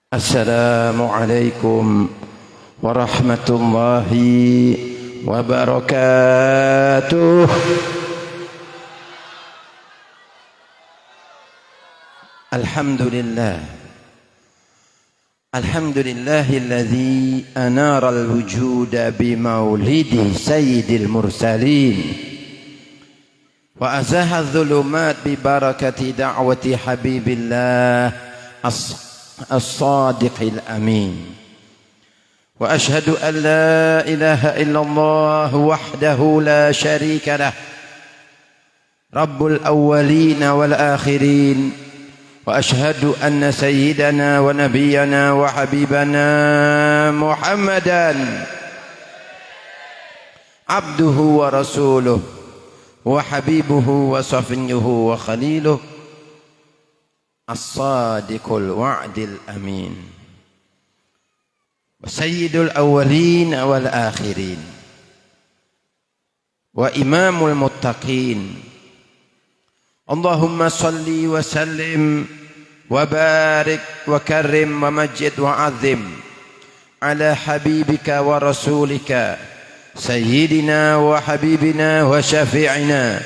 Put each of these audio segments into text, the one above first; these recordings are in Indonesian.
Assalamualaikum warahmatullahi wabarakatuh. Alhamdulillah. Alhamdulillahilladzi anara al-wujuda bimaulidi sayyidil mursalin wa azaha adh-dhulumat bi barakati da'wati habibillah as-sadiqil amin. Wa ashhadu an la ilaha illallah wahdahu la sharika lah, rabbul awwalin wal akhirin. Wa ashhadu anna sayyidana wa nabiyyana wa habibana Muhammadan abduhu wa rasuluh wa habibuhu wa safiyyuhu wa khaliluh as-sadiqul wa'dil amin wa sayyidul awwalin wal akhirin wa imamul muttaqin. Allahumma salli wa sallim wa barik wa karrim wa majid wa azim ala habibika wa rasulika sayyidina wa habibina wa syafi'ina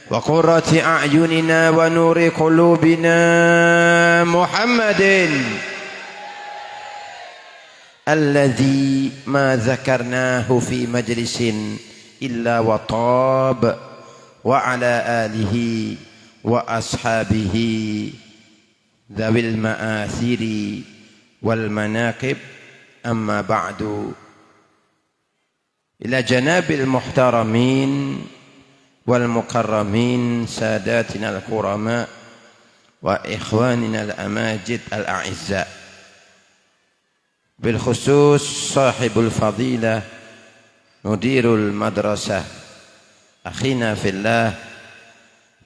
wa qurrati a'yunina wa nuri qulubina Muhammadin alladzi ma dzakarnahu fi majlisin illa wa tab wa ala alihi wa ashabihi dzawil ma'athiri wal manaqib. Amma ba'du, ila janabil muhtaramin wal mukarramin sadatina al-kurama wa ikhwanina al-amajid al-a'izza, bil khusus sahibul fadilah mudirul madrasah akhina fillah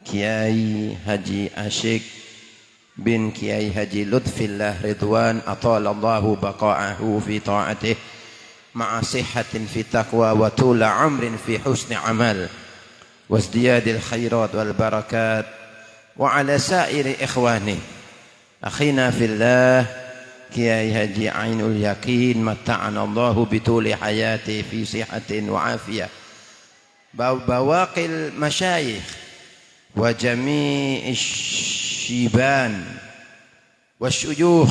Kiai Haji Asyik bin Kiai Haji Lutfillah Ridwan atalallahu baqa'ahu fi ta'atih ma'a sihhatin fi taqwa wa tula amrin fi husni amal wasdiyadil khairat wal barakat wa ala sairi ikhwani akhina fillah Kiai Haji Ainul Yaqin matta'ana Allahu bituli hayati fi sihatin wa afiyah bawaqil masyayikh wa jami'ish syiban wasyuyukh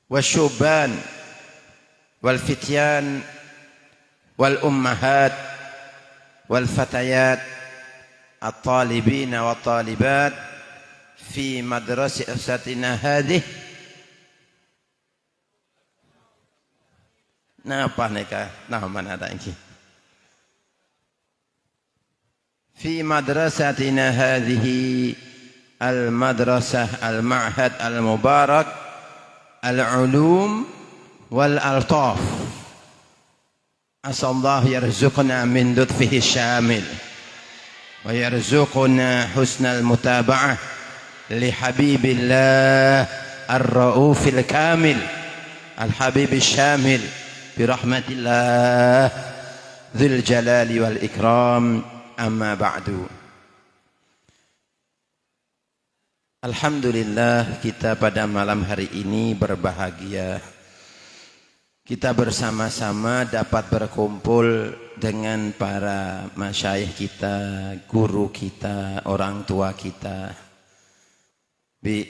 wasyuban wal fityan wal ummahat wal fatayat at-talibina wa talibat fi madrasatina hadhihi. Napa neka nah mana ada ini fi madrasatina hadhihi al-madrasah al-ma'had al-mubarak al-ulum wal-altaf. Asallahu yarzuqna min lutfihi syamil wa yarzuqna husnal mutaba'ah li habibillah ar-raufil kamil al-habibil syamil birahmatillah dzil jalali wal ikram. Amma ba'du. Alhamdulillah, kita pada malam hari ini berbahagia. Kita bersama-sama dapat berkumpul dengan para masyayikh kita, guru kita, orang tua kita. Bi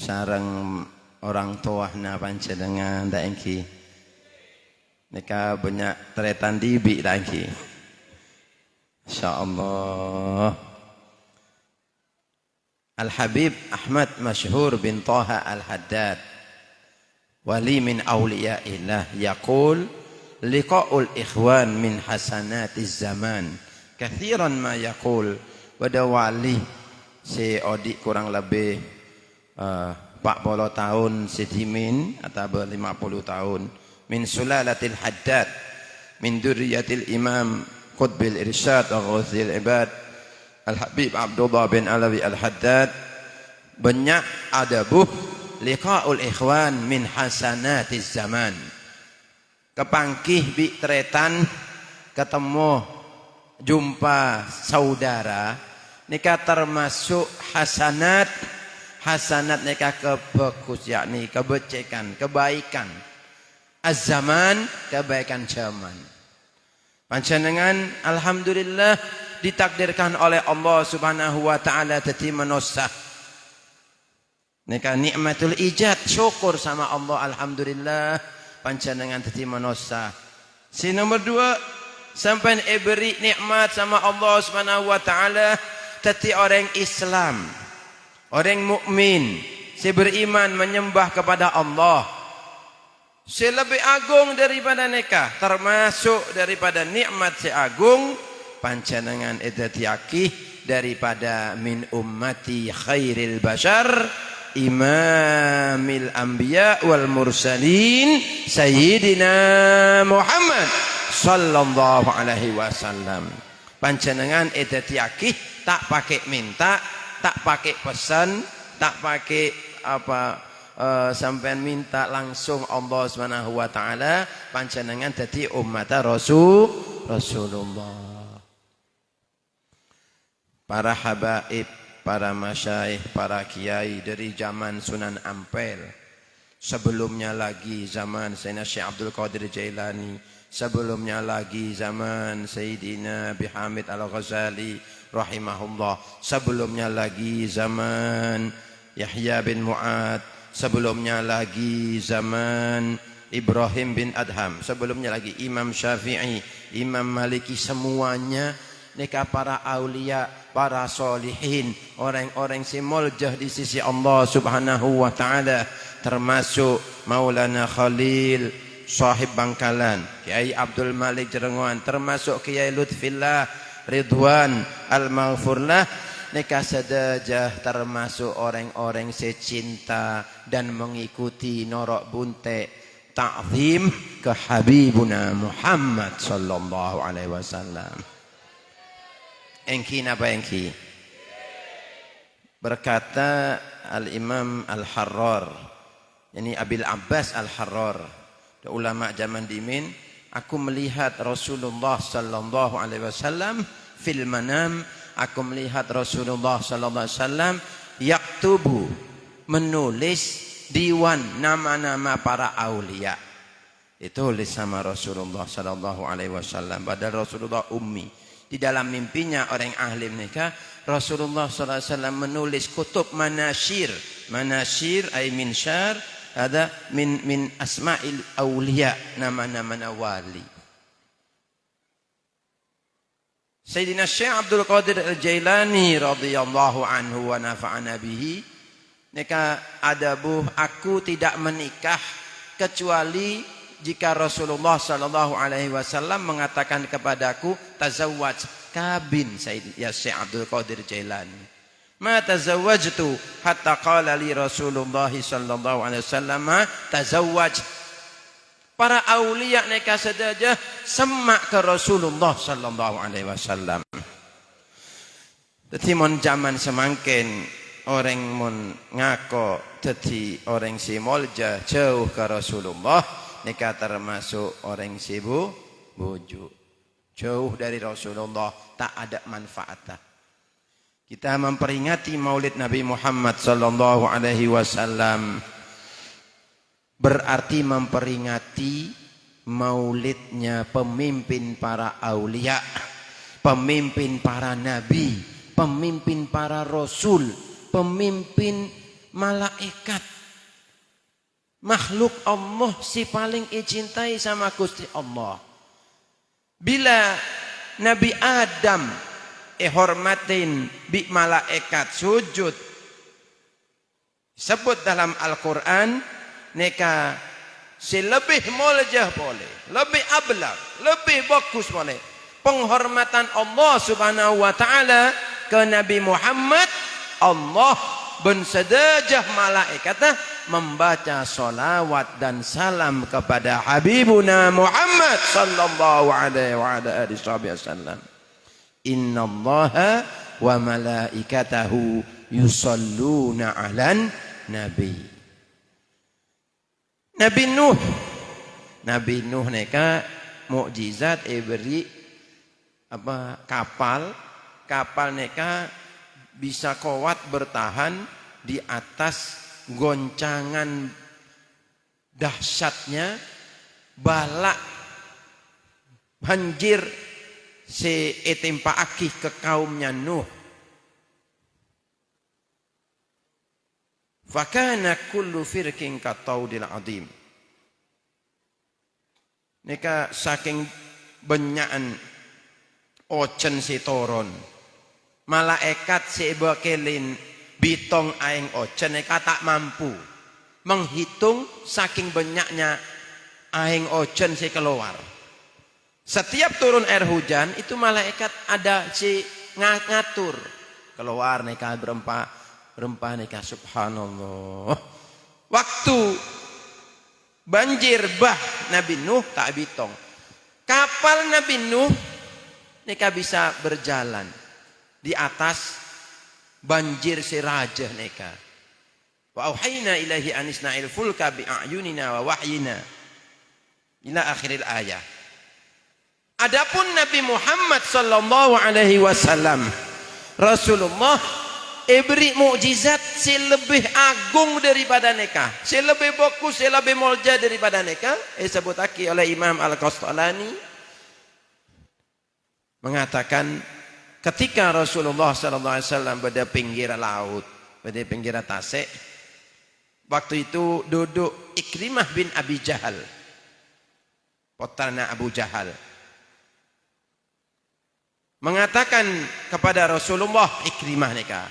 sareng orang tua na panjenengan daengki. Nika banyak teretan dibi lagi. Insyaallah. Al-Habib Ahmad Masyhur bin Taha Al-Haddad wali min awliyaillah yaqul liqa'ul ikhwan min hasanatiz zaman. Kathiran ma yaqul wada wali si odik kurang lebih 40 tahun sedimin atau 50 tahun min sulalatil Haddad min dzurriyyatil Imam Qutbil Irsyad wa Ghawthil Ibad Al-Habib Abdullah bin Alawi Al-Haddad banyak adabuh liqa'ul ikhwan min hasanatiz zaman. Kepangkih bi tretan ketemu jumpa saudara nika termasuk hasanat neka kebagus yakni kebecekan, kebaikan. Az-zaman kebaikan zaman. Panjenengan alhamdulillah ditakdirkan oleh Allah Subhanahu wa taala dadi manusia. Neka nikmatul ijad, syukur sama Allah alhamdulillah panjenengan dadi manusia. Si nomor 2, sampai beri nikmat sama Allah Subhanahu wa taala dadi orang Islam. Orang mukmin, si beriman menyembah kepada Allah. Si lebih agung daripada nikah, termasuk daripada nikmat si agung panjenengan edatiaki daripada min ummati khairil bashar imamil anbiya wal mursalin sayyidina Muhammad sallallahu alaihi wasallam. Panjenengan edatiaki tak pakai minta, tak pakai pesan, tak pakai apa sampean minta langsung Allah Subhanahu wa taala panjenengan dadi umat Rasulullah. Para habaib, para masyayikh, para kiai dari zaman Sunan Ampel, sebelumnya lagi zaman Sayyidina Syekh Abdul Qadir Jailani, sebelumnya lagi zaman Sayyidina Abi Hamid Al-Ghazali rahimahullah, sebelumnya lagi zaman Yahya bin Mu'ad, sebelumnya lagi zaman Ibrahim bin Adham, sebelumnya lagi Imam Syafi'i, Imam Maliki, semuanya mereka para aulia, para solihin, orang-orang simuljah di sisi Allah Subhanahu wa taala, termasuk Maulana Khalil sahib Bangkalan, Kiai Abdul Malik Jerenguan, termasuk Kiai Lutfillah Ridwan Al-Maghfurlah. Mereka sedajah termasuk orang-orang secinta dan mengikuti norok bunte ta'zim ke Habibuna Muhammad sallallahu alaihi wasallam. Engki napa engki? Berkata Al-Imam Al-Harrar, yani Abil Abbas Al-Harrar, ulama zaman dimin, aku melihat Rasulullah sallallahu alaihi wasallam fil manam. Aku melihat Rasulullah sallallahu alaihi wasallam yaktubu, menulis diwan nama-nama para aulia. Ditulis sama Rasulullah sallallahu alaihi wasallam. Padahal Rasulullah ummi. Di dalam mimpinya orang ahli nikah, Rasulullah sallallahu alaihi wasallam menulis kutub manashir. Manashir ay min syar, ada min asma'il aulia, nama-nama wali. Sayyidina Syekh Abdul Qadir Al-Jailani radhiyallahu anhu wa nafa'ana bihi, neka adabuh, aku tidak menikah kecuali jika Rasulullah sallallahu alaihi wasallam mengatakan kepadaku tazawwaj, kabin. Sayyidina Syekh Abdul Qadir Jailani, ma tazawwajtu hatta qala li Rasulullah sallallahu alaihi wasallam tazawwaj. Para aulia neka sedaja semak ke Rasulullah sallallahu alaihi wasallam. Dadi mon zaman semangkin orang mon ngako dadi orang si molja jauh ke Rasulullah, neka termasuk orang si bujuk. Jauh dari Rasulullah, tak ada manfaatnya. Kita memperingati Maulid Nabi Muhammad sallallahu alaihi wasallam, berarti memperingati maulidnya pemimpin para aulia, pemimpin para nabi, pemimpin para rasul, pemimpin malaikat, makhluk Allah si paling dicintai sama Gusti Allah. Bila Nabi Adam hormatin bi malaikat sujud, sebut dalam Al-Quran neka si lebih muljah boleh, lebih ablag, lebih bagus boleh penghormatan Allah Subhanahu wa taala ke Nabi Muhammad. Allah bensedajah malaikatnya membaca salawat dan salam kepada Habibuna Muhammad sallallahu alaihi wa ala alihi wasallam. Innallaha wa malaikatahu yusalluna 'alan nabi. Nabi Nuh neka mukjizat beri apa kapal neka bisa kuat bertahan di atas goncangan dahsyatnya balak banjir si etimpa akih ke kaumnya Nuh. Fakana kullu firqin kataudil adim. Nika saking benyakan ocen si toron. Malaikat si bakelin bitong aing ocen nika tak mampu menghitung saking banyaknya aing ocen si keluar. Setiap turun air hujan itu malaikat ada si ngatur keluar nika berempah nika subhanallah. Waktu banjir bah Nabi Nuh tak bitong. Kapal Nabi Nuh nika bisa berjalan di atas banjir si raja nika. Wa auhayna ilaihi anisna'il fulka bi a'yunina wa wahyina ila akhiril ayah. Adapun Nabi Muhammad sallallahu alaihi wasallam Rasulullah beri mukjizat si lebih agung daripada nikah, si lebih bagus, si lebih mulja daripada nikah. Disebutake oleh Imam Al-Qastalani mengatakan ketika Rasulullah sallallahu alaihi wasallam berada pinggir laut, berada pinggir tasik, waktu itu duduk Ikrimah bin Abi Jahal, putranya Abu Jahal, mengatakan kepada Rasulullah, Ikrimah nikah,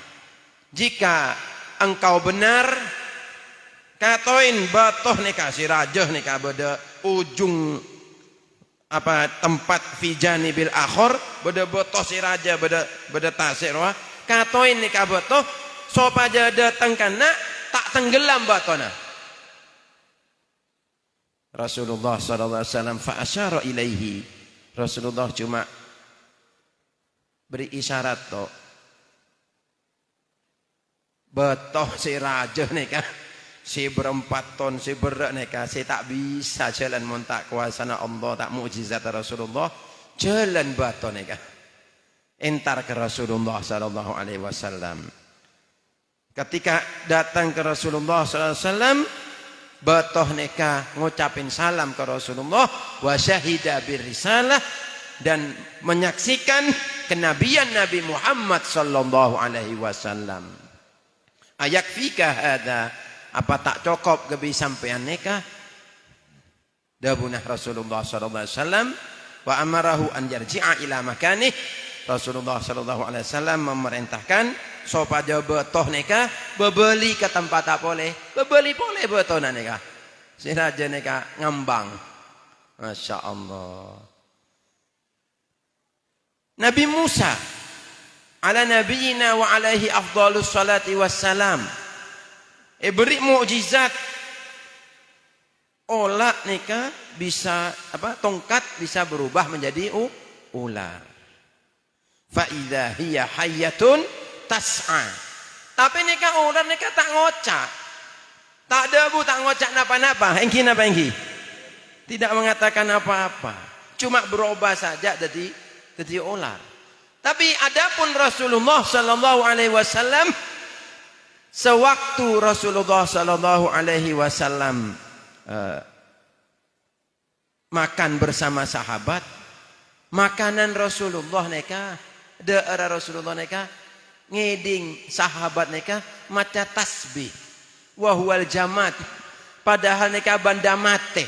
jika engkau benar katoin batoh nikah si rajah nikah pada ujung apa tempat fijani bil akhor pada batoh si raja pada tasik roh katoin nikah batoh sopaja datang kana tak tenggelam batona. Rasulullah sallallahu alaihi wasallam fa asyara ilaihi. Rasulullah cuma beri isyarat to. Betoh si raja nika, si berempat ton, si berat nika, si tak bisa jalan montak kuasa Allah, tak mukjizat Rasulullah, jalan batoh nika. Entar ke Rasulullah sallallahu alaihi wasallam. Ketika datang ke Rasulullah sallallahu alaihi wasallam, batoh nika ngucapin salam ke Rasulullah, wa syahida birrisalah, dan menyaksikan kenabian Nabi Muhammad sallallahu alaihi wasallam. Ayak fika hada, apa tak cukup kebi sampean nikah? Dabunah Rasulullah sallallahu alaihi wasallam wa amarahu an yarji'a ila makanih. Rasulullah sallallahu alaihi wasallam memerintahkan supaya betoh nikah bebeli ke tempat tak boleh, bebeli boleh betoh nikah. Si raja nikah ngambang. Masya Allah. Nabi Musa ala nabiyina wa alaihi afdalus salati wassalam beri mukjizat olah nikah bisa apa tongkat bisa berubah menjadi ular. Fa idza hiya hayyatun tas'a. Tapi nikah ular nikah tak ngocak. Tak ada bu tak ngocak napa-napa. Engki napa engki? Tidak mengatakan apa-apa. Cuma berubah saja jadi ular. Tapi adapun Rasulullah sallallahu alaihi wasallam sewaktu Rasulullah sallallahu alaihi wasallam makan bersama sahabat, makanan Rasulullah neka, daerah Rasulullah neka ngeding sahabat neka maca tasbih wa huwal jamad, padahal neka benda mate,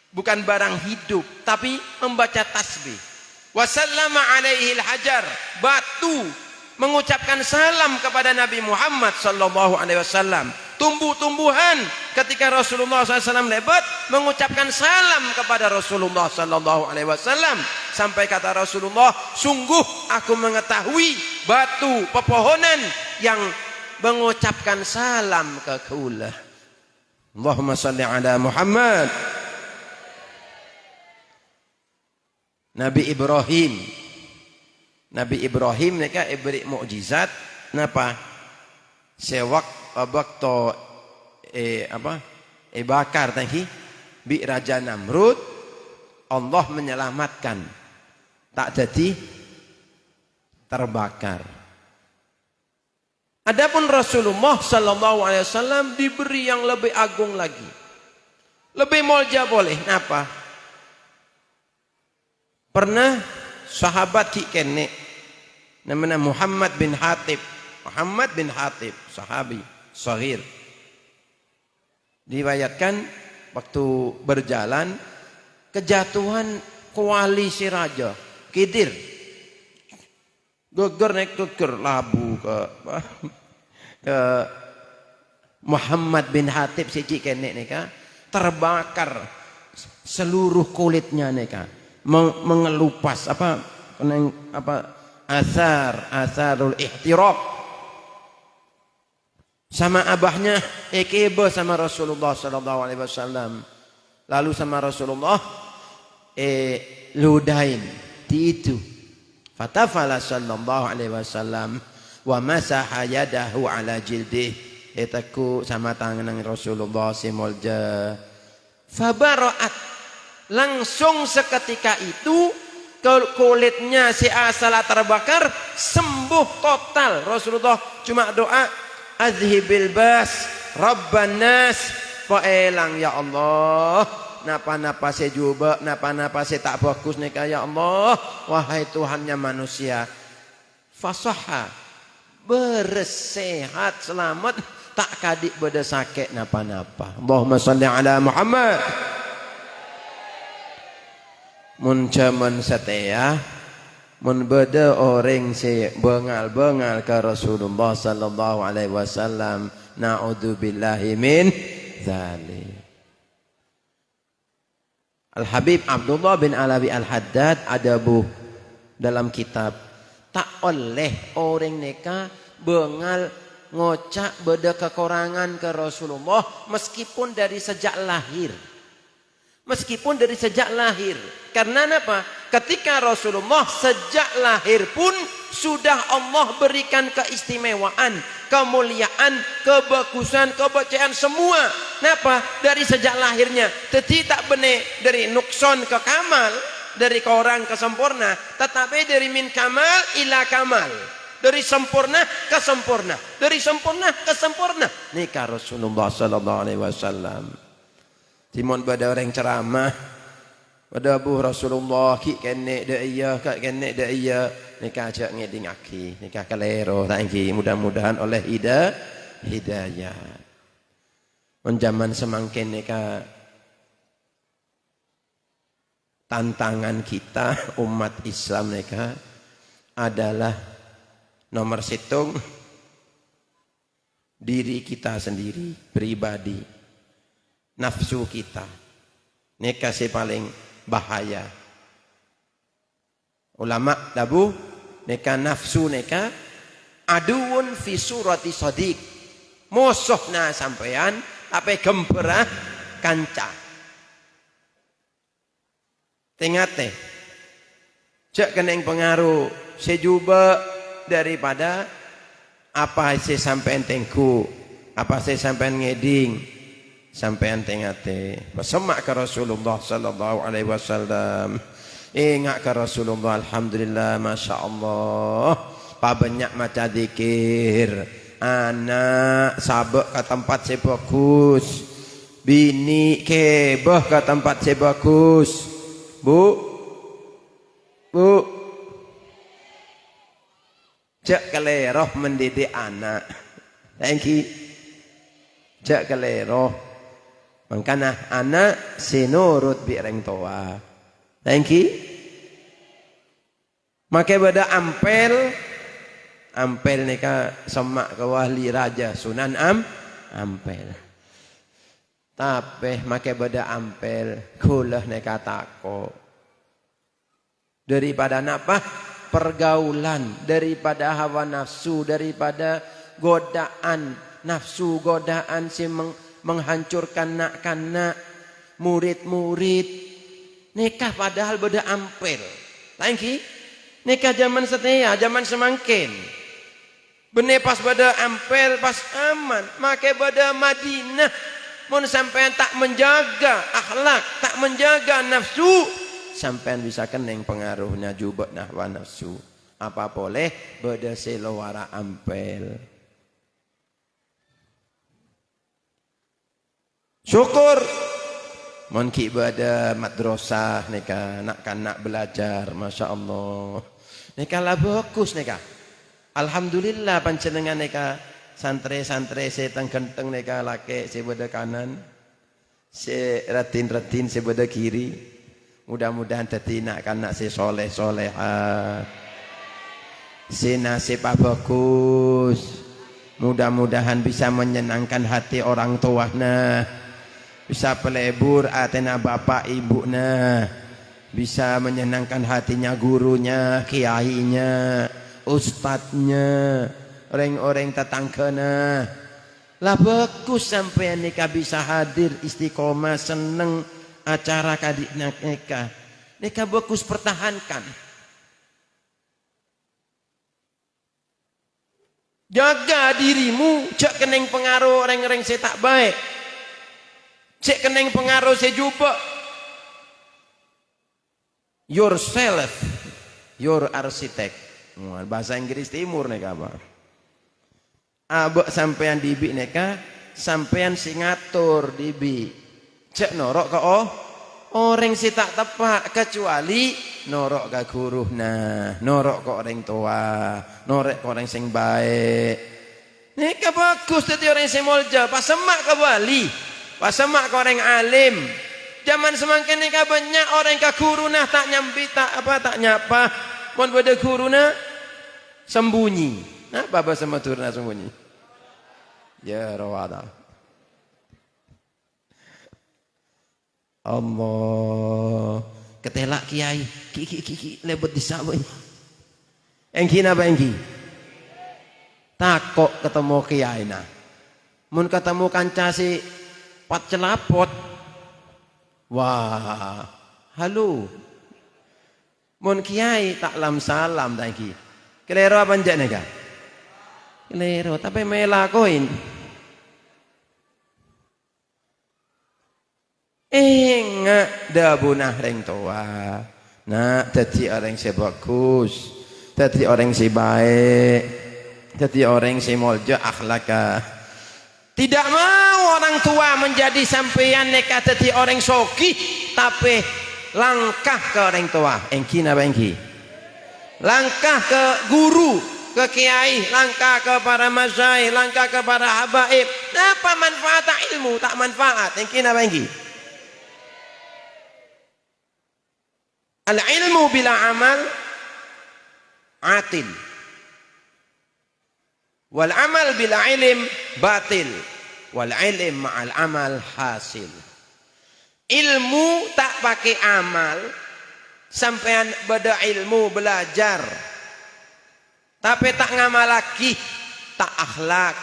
bukan barang hidup, tapi membaca tasbih. Wasallama alaihi al-hajar, batu mengucapkan salam kepada Nabi Muhammad sallallahu alaihi wasallam. Tumbuh-tumbuhan ketika Rasulullah SAW lebat mengucapkan salam kepada Rasulullah sallallahu alaihi wasallam, sampai kata Rasulullah, sungguh aku mengetahui batu pepohonan yang mengucapkan salam ke kula. Allahumma salli ala Muhammad. Nabi Ibrahim mereka beri mukjizat napa sewak waktu bakar tadi bi Raja Namrud, Allah menyelamatkan tak jadi terbakar. Adapun Rasulullah sallallahu alaihi wasallam diberi yang lebih agung lagi. Lebih mulja boleh. Kenapa? Pernah sahabat ki kene namanya Muhammad bin Hatib. Muhammad bin Hatib, sahabi saghir. Diriwayatkan waktu berjalan kejatuhan koalisi raja Khidir. Geger naik geger labu ke Muhammad bin Hatib siji kene nika terbakar seluruh kulitnya nika mengelupas asarul ihtiraq sama abahnya ekebe sama Rasulullah sallallahu alaihi wasallam. Lalu sama Rasulullah ludain di itu fatafala sallallahu alaihi wasallam wa masaha yadahu ala jildih. Etaku sama tangan Rasulullah simulja fabara'at, langsung seketika itu kulitnya si asala terbakar sembuh total. Rasulullah cuma doa azhibil bas rabban nas, poelang ya Allah napa-napa saya juga, napa-napa saya tak bagus nih ya Allah, wahai Tuhannya manusia. Fasaha, bersehat, selamat, tak kadik beda sakit napa-napa. Allahumma salli ala Muhammad. Mun jaman setia, mun beda orang si bengal-bengal ke Rasulullah sallallahu alaihi wasallam, na'udzubillahi min dzalik. Al-Habib Abdullah bin Alawi Al-Haddad ada dalam kitab tak oleh orang neka bengal ngocak beda kekurangan ke Rasulullah meskipun dari sejak lahir. Meskipun dari sejak lahir. Karena apa? Ketika Rasulullah sejak lahir pun sudah Allah berikan keistimewaan, kemuliaan, kebagusan, kebacaaan semua. Kenapa? Dari sejak lahirnya. Jadi tak benar dari nukson ke kamal, dari ke orang ke sempurna, tetapi dari min kamal ila kamal. Dari sempurna ke sempurna, dari sempurna ke sempurna. Nikah Rasulullah sallallahu alaihi wasallam. Timon pada orang ceramah pada Abu Rasulullah ki kene dak iya kak kene dak iya nikah ajak ngeding aki nikah kalero tangki mudah-mudahan oleh hidayah. Zaman semangkin nikah tantangan kita umat Islam nikah adalah nomor situng diri kita sendiri pribadi. Nafsu kita ini kasih paling bahaya. Ulama dabu neka nafsu neka aduun fi surati sadiq, musuhna sampean tapi gembera kanca. Tengate cek keneng pengaruh sejuba daripada apa saya sampean tengku, apa saya sampean ngeding sampean tengate bersemak ke Rasulullah sallallahu alaihi wasallam, ingat ke Rasulullah. Alhamdulillah, masya Allah, pa banyak maca zikir, anak sabak ke tempat saya bagus, bini kebah ke tempat saya bagus. Bu cek keleroh mendidik anak, thank you, cek keleroh mangkana anak sinurut bi reng toa. Thank you. Make beda ampel nika semak ke wali raja Sunan ampel. Tapi make beda ampel kulah nika tako. Daripada napa? Pergaulan, daripada hawa nafsu, daripada godaan nafsu, godaan si menghancurkan nak-nak murid-murid nikah padahal beda ampel. Lagi nikah zaman setia, zaman semangkin bener pas beda ampel pas aman, make beda Madinah mun sampean tak menjaga akhlak, tak menjaga nafsu, sampean bisa keneng pengaruhnya juga nahwa nafsu. Apa boleh beda selawara ampel. Syukur mon ki bada madrasah nika nak kanak belajar Masya Allah nika lah bagus nika alhamdulillah panjenengan nika santri-santri se teng-genteng nika laki se bada kanan se ratin-ratin se bada kiri mudah-mudahan dadi nak kanak se soleh-solehah se nasib bagus mudah-mudahan bisa menyenangkan hati orang tuanya bisa pelebur atena bapak ibunya bisa menyenangkan hatinya gurunya kiainya ustadznya orang-orang tetanggana lah bagus sampai nikah bisa hadir istiqomah seneng acara kadik nikah bagus pertahankan jaga dirimu cek keneng pengaruh orang-orang saya tak baik cek keneng pengaruh sejuba yourself your architect bahasa Inggris timur nih kabar abek sampean dibi neka sampean singatur dibi cek norok ke orang si tak tepak kecuali norok ke guru norok ke orang tua norok ke orang sing baik neka bagus jadi orang sing molja pas semak ke Bali pas semak ke orang alim zaman semakin nikah banyak orang ke guru tak nyambi tak nyapa mon pada guru sembunyi apa bahasa maturna sembunyi ya rawada Allah ketelak kiai ki lebet disabun engki napa engki takok ketemu kiai mun ketemu kanca si pat celapot wah halo mun kiai taklam salam tadi kelero apa njak neka kelero tapi melakoin enggak dabunah reng tua nak jadi orang si bagus jadi orang si baik jadi orang si molja akhlakah tidak mau orang tua menjadi sampeyan neka jadi orang soki tapi langkah ke orang tua engki napa engki langkah ke guru ke kiai langkah ke para masyayikh langkah ke para habaib apa manfaat ilmu tak manfaat engki napa engki al ilmu bila amal atil wal amal bila ilm batil wal ilm ma'al amal hasil ilmu tak pakai amal sampean beda ilmu belajar tapi tak ngamal lagi tak akhlak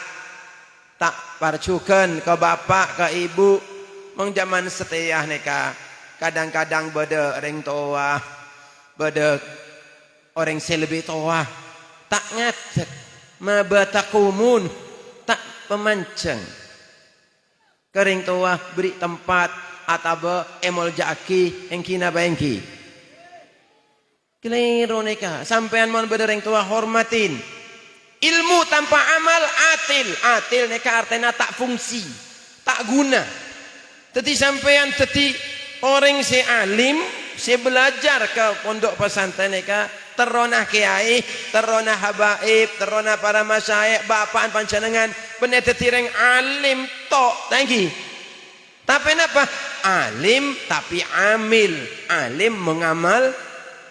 tak parcukan ke bapak ke ibu mong zaman setiyah neka kadang-kadang beda orang tua beda orang selebih tua tak ngatek mabatakumun tak pemancang kering tua beri tempat atau emol jaki engki napa engki keliru neka sampean mon bedereng tua hormatin ilmu tanpa amal atil neka artinya tak fungsi tak guna jadi sampean jadi orang si alim si belajar ke pondok pesantren neka teronah kiai teronah habaib teronah para masyayikh bapaan panjenengan bener dadi reng alim tok tangki tapi napa alim tapi amil alim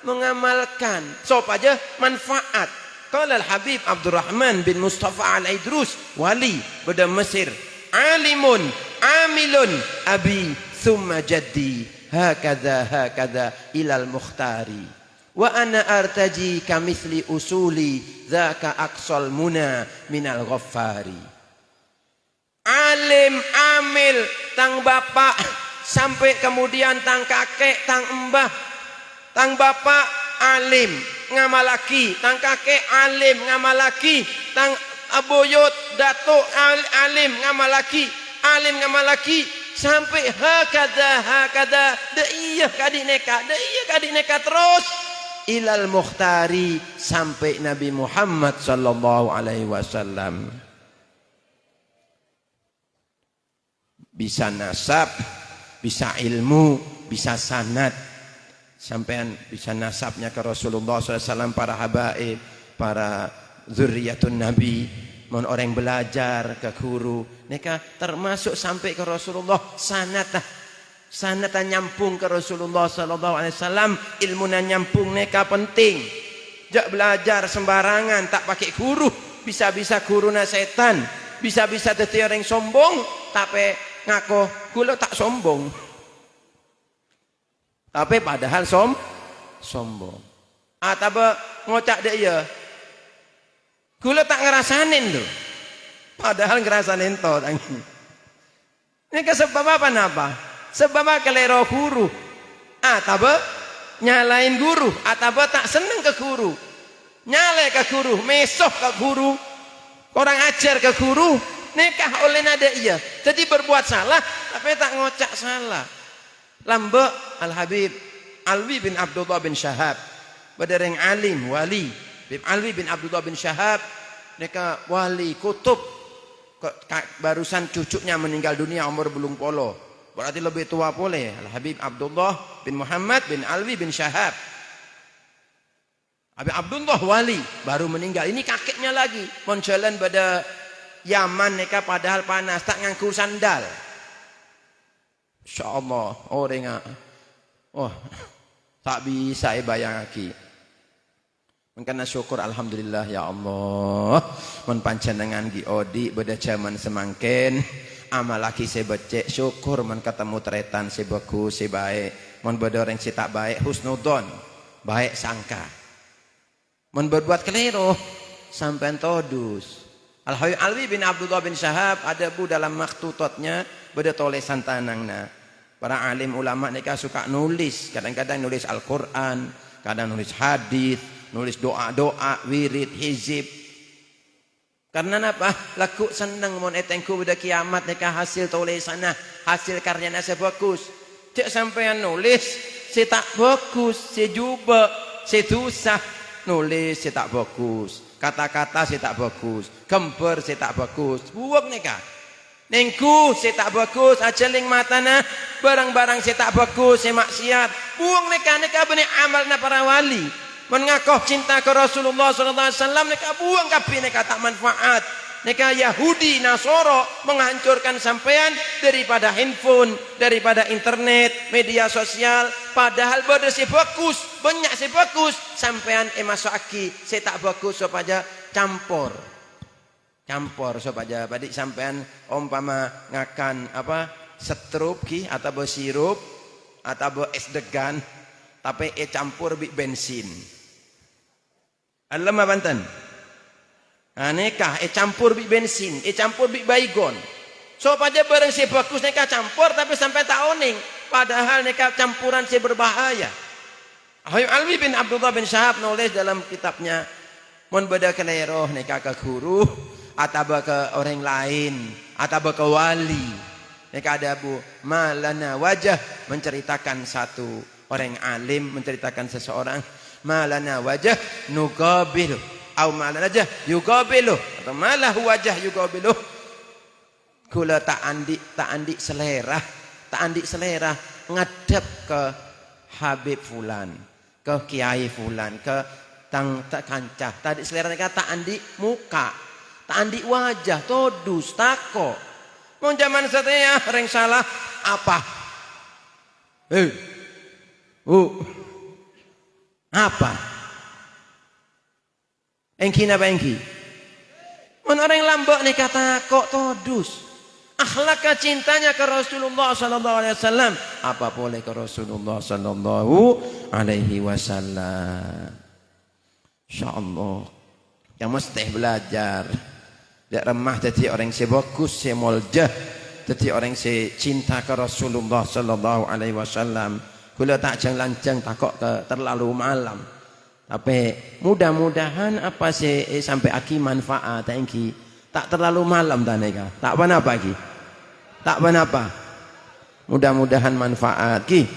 mengamalkan sop aja manfaat qala al habib Abdurrahman bin Mustafa al-Aidrus wali beda Mesir alimun amilun abi thumma jaddi hakadha ilal mukhtari wa ana artaji kamithli usuli dzaka aqsal muna minal ghaffari alim amil tang bapak sampai kemudian tang kakek tang embah tang bapak alim ngamalaki tang kakek alim ngamalaki tang aboyot datuk alim ngamalaki sampai hakada da iya kadik neka terus ilal mukhtari sampai Nabi Muhammad sallallahu alaihi wasallam bisa nasab, bisa ilmu, bisa sanad. Sampean bisa nasabnya ke Rasulullah SAW, para habaib, para zurriyatun Nabi, mon orang belajar ke guru, mereka termasuk sampai ke Rasulullah, sanad nyambung ke Rasulullah SAW, ilmu nyambung mereka penting. Jak belajar sembarangan, tak pakai guru, bisa-bisa guruna setan, bisa-bisa dadi orang sombong, tapi ngaku kula tak sombong. Tapi padahal sombong. Tapi ngocak dek ya. Kula tak ngerasanin lho. Padahal ngerasanin to. Ini sebab apa? Sebab kelero guru. Tapi nyalain guru. Tapi tak seneng ke guru. Nyale ke guru, mesoh ke guru. Orang ajar ke guru, nikah oleh nada iya. Jadi berbuat salah, tapi tak ngocak salah. Lambek Al-Habib Alwi bin Abdullah bin Syahab, badareng alim, wali. Alwi bin Abdullah bin Syahab, mereka wali kutub. Barusan cucunya meninggal dunia umur belum polo. Berarti lebih tua boleh. Al-Habib Abdullah bin Muhammad bin Alwi bin Syahab. Habib Abdullah wali baru meninggal. Ini kakeknya lagi monjalan pada Yaman mereka padahal panas tak ngangku sandal. Insyaallah orang tak bisa bayang lagi. Mengkana syukur alhamdulillah ya Allah. Mun panjenengan gi odi pada zaman semangken amal lagi saya becek syukur mun ketemu tretan si bagus si baik. Mun bada orang si tak baik husnudon baik sangka. Mun berbuat keliru sampai todus. Al-Habib Alwi bin Abdullah bin Syahab ada bu dalam maktutotnya beda tulisan tanangna. Para alim ulama mereka suka nulis, kadang-kadang nulis Al-Qur'an, kadang nulis hadis, nulis doa-doa, wirid, hizib. Karena apa? Laku seneng mon etengku pada kiamat mereka hasil tulisannya, hasil karyanya sebagus. Cek sampean nulis, si tak bagus, si juba, si dosa. Nulis si tak bagus, kata-kata si tak bagus, gambar si tak bagus, buang neka. Nengku si tak bagus, ajaling matana, barang-barang si tak bagus, si maksiat, buang neka benih amalna para wali. Mengakoh cinta ke Rasulullah SAW, neka buang kapi neka tak manfaat. Neka Yahudi, Nasoro menghancurkan sampean daripada handphone, daripada internet, media sosial. Padahal pada si bagus, banyak si bagus. Sampean masuk aki, saya tak bagus supaya campur supaya badik sampean umpama ngakan apa setrup ki atau sirup atau es degan, tapi campur bi bensin. Alam Banten. Nekah campur bi bensin, campur bi baygon. So pada barang si bagus nekah campur tapi sampai tak oning. Padahal nekah campuran si berbahaya. Habib Alwi bin Abdullah bin Syahab nulis dalam kitabnya, mon beda keleroh nekah ke guru atau ke orang lain atau ke wali. Nekah ada bu malana wajah menceritakan satu orang alim menceritakan seseorang malana wajah nuqabil. Au malah aja yuqabiluh atau malah wajah yuqabiluh. Kula tak andi selera ngadep ke Habib fulan, ke kiai fulan, ke tang kancah. Tadi selera mereka tak andi muka, tak andi wajah, todus tako. Mun zaman satya reng salah apa? Apa? Engki napa engki? Mun orang lambok nih kata kok todus. Akhlak cintanya ke Rasulullah sallallahu alaihi wasallam. Apa boleh ke Rasulullah sallallahu alaihi wasallam. Insyaallah. Yang mesti belajar. Dak remah dadi orang sebagus, semoljah, dadi orang cinta ke Rasulullah sallallahu alaihi wasallam. Kula tak jang-lanjang takok ke terlalu malam. Tapi mudah-mudahan apa sih sampai aki manfaat engki tak terlalu malam taneka tak apa ki tak apa mudah-mudahan manfaat ki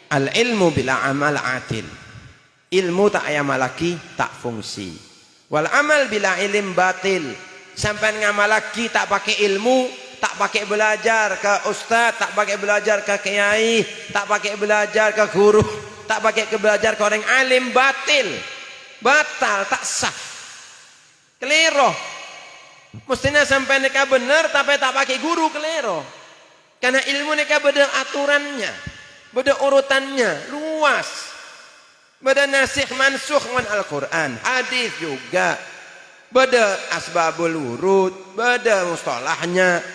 al ilmu bila amal atil ilmu tak ayamalaki tak fungsi wal amal bila ilim batil sampai ngamalaki tak pakai ilmu tak pakai belajar ke ustaz, tak pakai belajar ke kiai, tak pakai belajar ke guru, tak pakai belajar ke orang alim, batal, tak sah, keliru. Mestinya sampai nikah benar tapi tak pakai guru, keliru. Karena ilmu nikah beda aturannya, beda urutannya, luas. Beda nasikh mansukh dengan Al-Quran, hadis juga. Beda asbabul wurud, beda mustalahnya.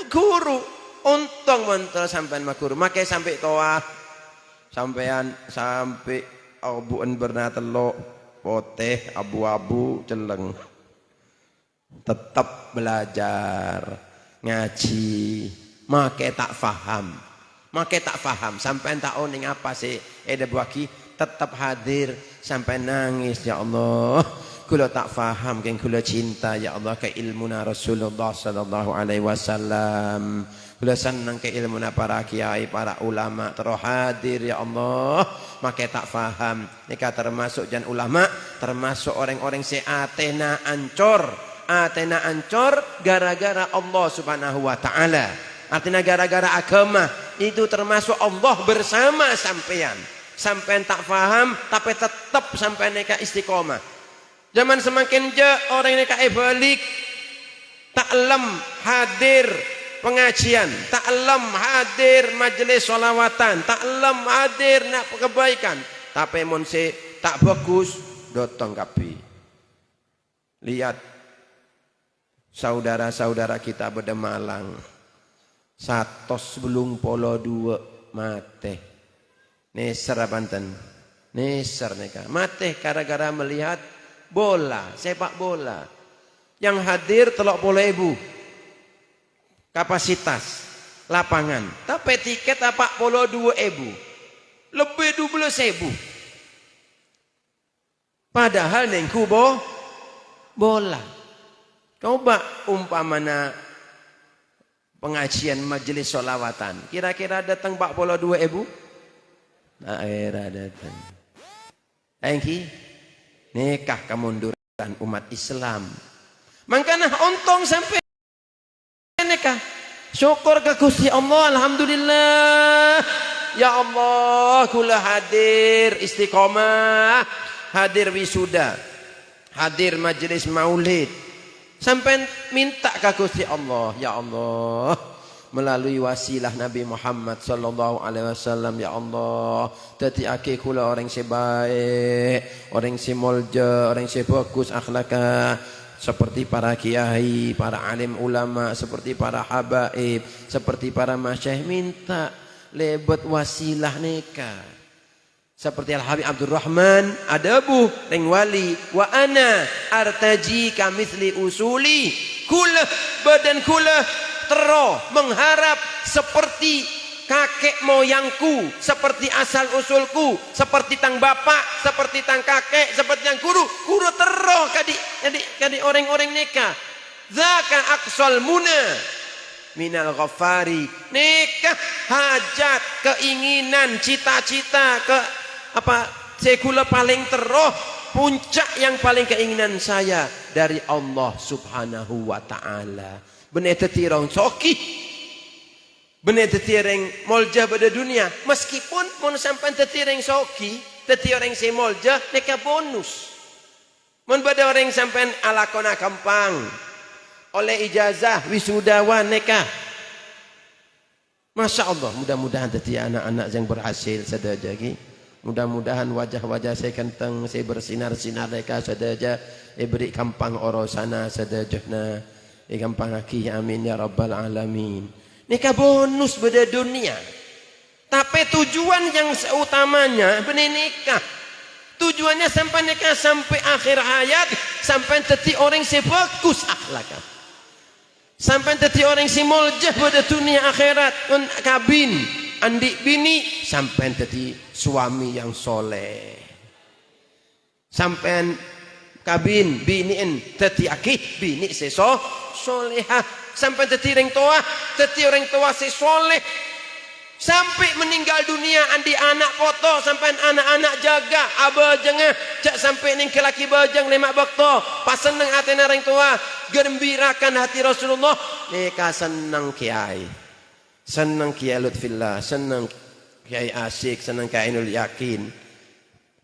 Guru, untung mental sampean guru. Makai sampai toa, sampean sampai abuan berna telok, poteh, abu-abu, celeng. Tetap belajar, ngaji. Makai tak faham, sampean tak oning apa sih? Ada buaki tetap hadir sampai nangis, ya Allah. Kula tak faham, kan kula cinta ya Allah ke ilmuna Rasulullah sallallahu alaihi wasallam. Kula senang ke ilmuna para kiai, para ulama terus hadir ya Allah. Maka tak faham. Nika termasuk jan ulama, termasuk orang-orang si atena ancor gara-gara Allah Subhanahu wa taala. Artinya gara-gara agama itu termasuk Allah bersama sampean. Sampean tak faham tapi tetap sampean nika istiqomah. Zaman semakin jauh orang ini kayak balik, taklem hadir pengajian, taklem hadir majelis sholawatan, taklem hadir nak kebaikan. Tapi monse tak bagus, dotong kapi. Lihat saudara-saudara kita pada Malang, satos belum polo 2 mate, neser Banten, neser neka mate gara-gara melihat bola, sepak bola. Yang hadir 30.000 kapasitas lapangan. Tapi tiket 42.000. Lebih 12.000. Padahal nengku bola. Coba umpamana pengajian majelis sholawatan. Kira-kira datang 42.000? Daerah datang. Engki nikah kemunduran umat Islam. Makanya untung sampai nikah. Syukur ke Gusti Allah, alhamdulillah. Ya Allah, kula hadir istiqomah, hadir wisuda, hadir majelis maulid. Sampai minta ke Gusti Allah, ya Allah, melalui wasilah Nabi Muhammad sallallahu alaihi wasallam, ya Allah, dadi akeh kula orang sebaik, orang semolja, orang sebagus akhlaknya, seperti para kiai, para alim ulama, seperti para habaib, seperti para masyayikh, minta lebet wasilah nikah. Seperti Al-Habib Abdurrahman Adabu ring wali, wa ana artaji kamithli usuli, kula badan kula tero mengharap seperti kakek moyangku, seperti asal usulku, seperti tang bapak, seperti tang kakek, seperti yang guru tero kadi orang-orang nikah. Zaka aqsal muna minal ghaffari. Nikah hajat, keinginan, cita-cita, ke apa sekula paling tero, puncak yang paling keinginan saya dari Allah Subhanahu wa taala. Benar tetirong soki, benar tetireng molja pada dunia. Meskipun mau sampai tetireng soki, tetireng si molja, neka bonus. Mun pada orang sampai alakona kampang, oleh ijazah wisudawan neka. Masya Allah, mudah-mudahan teti anak-anak yang berhasil sedaja lagi. Mudah-mudahan wajah-wajah saya kenteng, saya bersinar-sinar mereka sedaja. Beri kampang orosana sedajahna. Gampang lagi, amin ya rabbal alamin. Nikah bonus pada dunia. Tapi tujuan yang seutamanya benih nikah. Tujuannya sampai nikah sampai akhir hayat, sampai teti orang sebagus akhlaknya. Sampai teti orang si muljah pada dunia akhirat, kabin, andik bini, sampai teti suami yang soleh. Sampai kabin biniin teti akih bini seso solehah, sampai teti orang tua si soleh, Sampai meninggal dunia andi anak foto sampai anak-anak jaga abajengah cak sampai ning kelaki bajang lemak bakto pas seneng atena orang tua gembirakan hati Rasulullah neka senang kiai Lutfillah senang kiai Asyik senang kiai Ainul Yakin.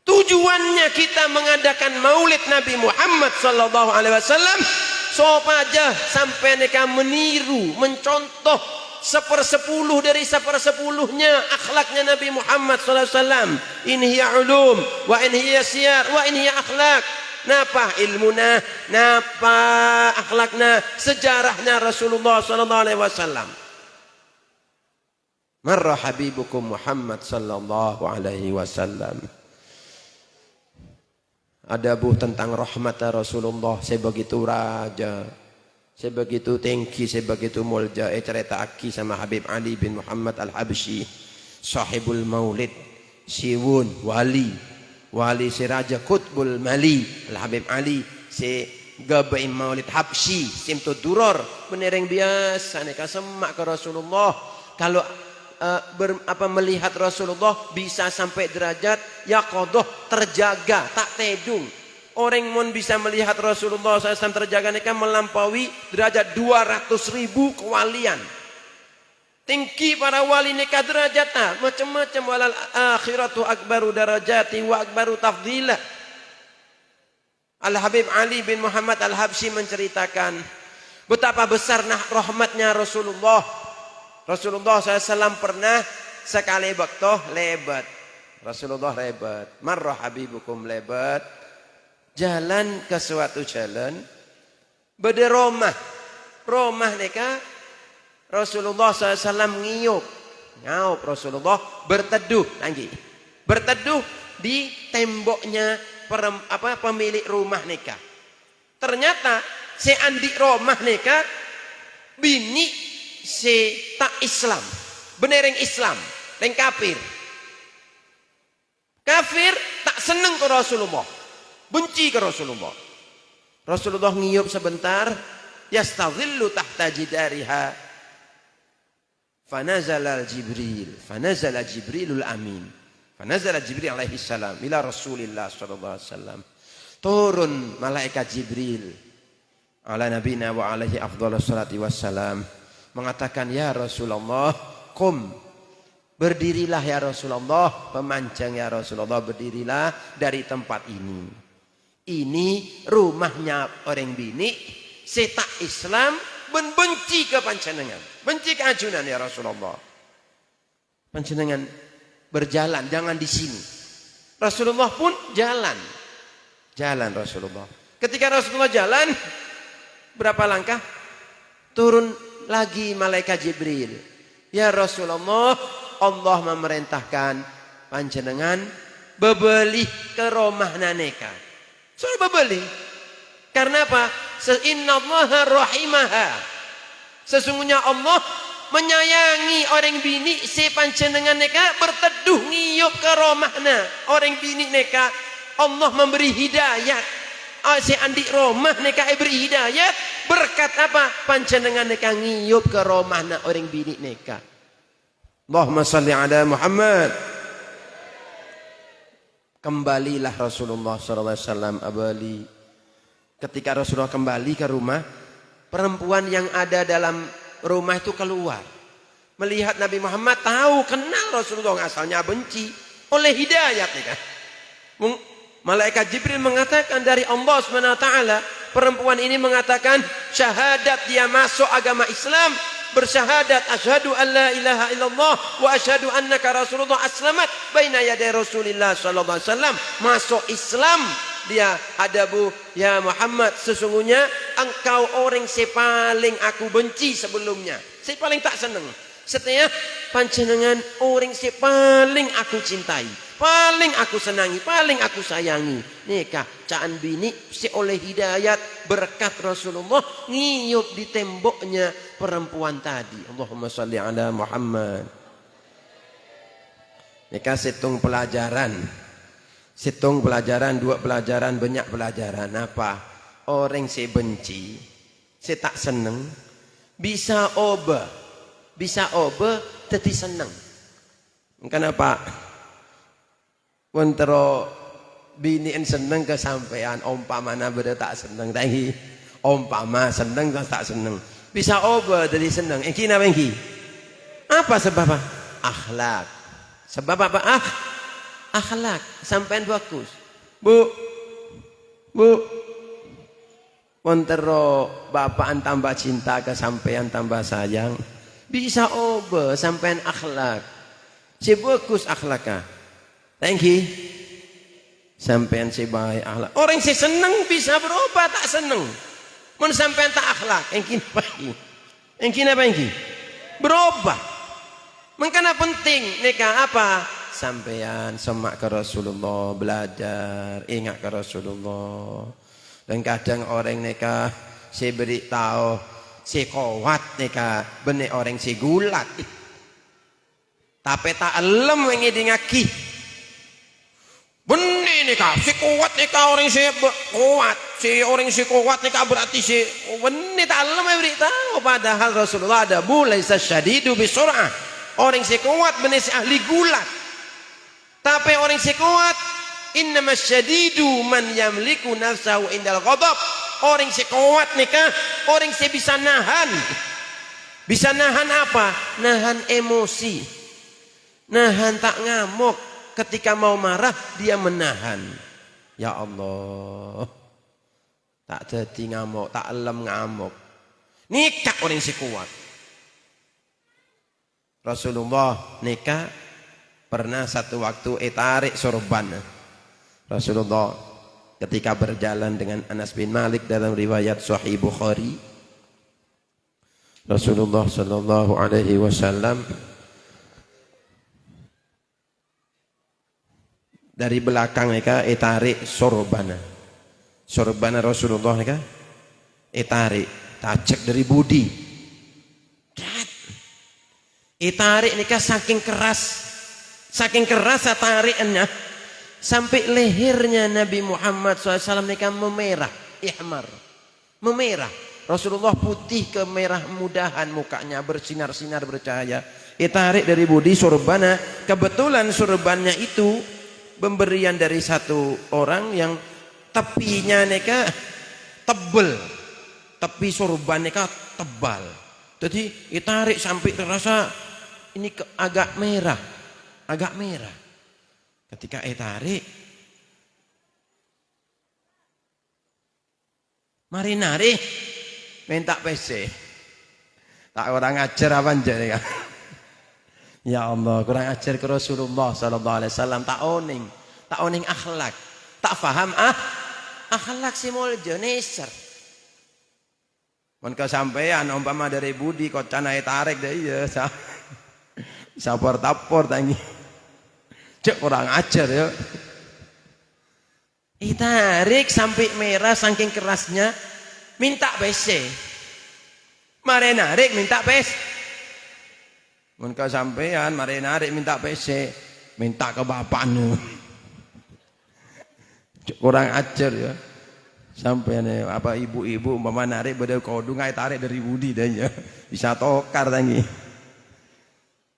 Tujuannya kita mengadakan maulid Nabi Muhammad sallallahu alaihi wasallam supaya sampai neka meniru mencontoh 1/10 dari 1/10-nya akhlaknya Nabi Muhammad SAW. In hiya ulum wa in hiya siyar wa in hiya akhlak. Napa ilmuna, napa akhlakna, sejarahnya Rasulullah SAW. Marra habibukum Muhammad sallallahu alaihi wasallam. Ada buh tentang rahmat Rasulullah sebegitu raja. Sebegitu tinggi, sebegitu mulja. Cerita aki sama Habib Ali bin Muhammad Al-Habsyi. Sahibul maulid. Siwun, wali. Wali si Raja Qutbul Mali. Al-Habib Ali. Si Gabaim maulid Habsyi. Simtu duror. Benereng biasa. Neka semak ke Rasulullah. Kalau melihat Rasulullah bisa sampai derajat yaqadah terjaga. Tak tedung. Orang mon bisa melihat Rasulullah SAW terjaga mereka melampaui derajat 200.000 kewalian. Tinggi para wali mereka derajatnya macam-macam. Walal akhiratu akbaru darajati wa akbaru tafdilah. Al-Habib Ali bin Muhammad Al-Habsyi menceritakan betapa besar rahmatnya Rasulullah. Rasulullah SAW pernah sekali waktu lebat. Rasulullah lebat. Marra habibukum lebat. Jalan ke suatu jalan beda rumah neka Rasulullah SAW ngiyup Rasulullah berteduh di temboknya pemilik rumah neka. Ternyata si andi rumah neka bini si tak Islam benereng Islam dan kafir tak seneng ke Rasulullah, benci ke Rasulullah. Rasulullah ngiyup sebentar, yastadhillu tahta jidariha. Fanazala Jibrilul Amin. Fanazala Jibril alaihi salam ila Rasulillah sallallahu alaihi wasallam. Turun malaikat Jibril ala nabina wa alaihi afdhalus salati wassalam mengatakan, ya Rasulullah, berdirilah ya Rasulullah, pemanjang ya Rasulullah, berdirilah dari tempat ini. Ini rumahnya orang bini setak Islam benci ke panjenengan, benci ke ajunan ya Rasulullah. Panjenengan berjalan, jangan di sini. Rasulullah pun jalan Rasulullah. Ketika Rasulullah jalan berapa langkah, turun lagi malaikat Jibril. Ya Rasulullah, Allah memerintahkan panjenengan bebeli ke rumah naneka. Suruh bebeli. Karena apa? Innallaha rahimaha. Sesungguhnya Allah menyayangi orang bini si panjenengan neka berteduh ngiyup ke rumahna. Orang bini neka Allah memberi hidayat. Si andi rumah neka beri hidayat berkat apa? Panjenengan neka ngiyup ke rumahna orang bini neka. Allahumma salli ala Muhammad. Kembalilah Rasulullah SAW abali. Ketika Rasulullah kembali ke rumah, perempuan yang ada dalam rumah itu keluar. Melihat Nabi Muhammad, tahu, kenal Rasulullah, asalnya benci. Oleh hidayat nih kan. Malaikat Jibril mengatakan dari Allah SWT, perempuan ini mengatakan syahadat dia masuk agama Islam. Bersyahadat asyhadu an la ilaha illallah wa asyhadu annaka rasulullah, aslamat baina yaday Rasulillah sallallahu alaihi wasallam. Masuk Islam dia adabu, ya Muhammad, sesungguhnya engkau orang yang paling aku benci sebelumnya, saya paling tak senang. Setelah panjenengan orang yang paling aku cintai, paling aku senangi, paling aku sayangi. Nikah caan bini si oleh hidayat berkat Rasulullah ngiyup di temboknya perempuan tadi. Allahumma salli ala Muhammad. Nikah situng pelajaran. Situng pelajaran, dua pelajaran, banyak pelajaran. Apa? Orang si benci, si tak seneng, bisa obah, jadi seneng. Kenapa? Wentero biniin seneng kesampean, umpamana beda tak seneng tangi. Umpama seneng tak seneng. Bisa oba dari seneng. Engki napa engki? Apa sebab? Akhlak. Sebab apa? Akhlak. Sampean bagus. Bu. Wentero bapaan tambah cinta kesampean tambah sayang. Bisa oba sampean akhlak. Si bagus akhlaknya. Thank you. Sampean si baik akhlak. Orang si seneng bisa berubah tak seneng. Mun sampean tak akhlak, engkin apa engki? Engkin apa engki? Berubah. Mengkana penting nikah apa? Sampean semak ke Rasulullah, belajar, ingat ke Rasulullah. Dan kadang orang nikah si beritahu si kuat nikah, benih orang si gulat. Tapi tak elem wengi dingaki. Benih nikah, si kuat nikah orang si kuat, si orang si kuat nikah berarti si benih tak elem beritahu. Padahal Rasulullah ada mulai sasyadidu bisur'ah. Orang si kuat benih si ahli gulat. Tapi orang si kuat innamas syadidu man yamliku nafsahu indal ghadab. Orang si kuat nikah, orang si bisa nahan. Bisa nahan apa? Nahan emosi. Nahan tak ngamuk. Ketika mau marah dia menahan. Ya Allah. Tak jadi ngamuk, tak elem ngamuk. Nikah orang si kuat. Rasulullah nikah pernah satu waktu tarik sorban. Rasulullah ketika berjalan dengan Anas bin Malik dalam riwayat Sahih Bukhari, Rasulullah sallallahu alaihi wasallam dari belakang mereka tarik sorbana. Sorbana Rasulullah mereka tarik, tajak dari budi. Tarik mereka saking keras tariknya sampai lehernya Nabi Muhammad SAW mereka memerah, ihmar, memerah. Rasulullah putih kemerah mudahan mukanya bersinar-sinar bercahaya. Tarik dari budi sorbana. Kebetulan sorbannya itu pemberian dari satu orang yang tepinya mereka tebal, tepi sorban mereka tebal. Jadi tarik sampai terasa ini agak merah. Ketika tarik, mari nari, minta PC. Tak orang ajar apa aja. Ya Allah, kurang ajar ke Rasulullah sallallahu alaihi wasallam. Tak oning akhlak, tak faham akhlak si muljo neser. Mun kesampean umpama dari budi kok canai tarik deh ya. Sabar tapor tangi. Cek kurang ajar ya. Tarik sampai merah saking kerasnya, minta PC. Mari narik minta PC. Mun kesampean mari narik minta PC, minta ke bapaknya. Kurang ajar ya. Sampean apa ibu-ibu umpama narik beda kodung ai tarik dari budi dah ya. Bisa tokar tangi.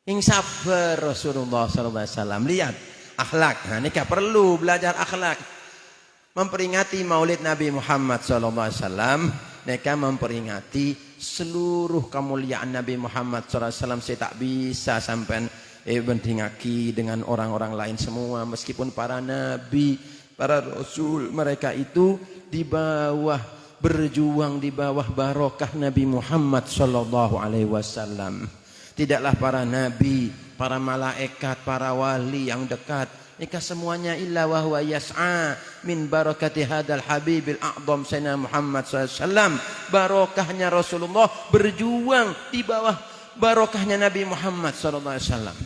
Ing sabar Rasulullah sallallahu alaihi wasallam. Lihat akhlak. Nah, nikah perlu belajar akhlak. Memperingati Maulid Nabi Muhammad sallallahu alaihi wasallam, nikah memperingati seluruh kemuliaan Nabi Muhammad sallallahu alaihi wasallam. Saya tak bisa sampai bendingaki dengan orang-orang lain semua, meskipun para nabi, para rasul, mereka itu di bawah berjuang di bawah barokah Nabi Muhammad sallallahu alaihi wasallam. Tidaklah para nabi, para malaikat, para wali yang dekat, nikah semuanya illa wa huwa yas'a min barakati hadal habibil a'zam sayyidina Muhammad sallallahu alaihi wasallam. Barokahnya Rasulullah berjuang di bawah barokahnya Nabi Muhammad sallallahu alaihi wasallam.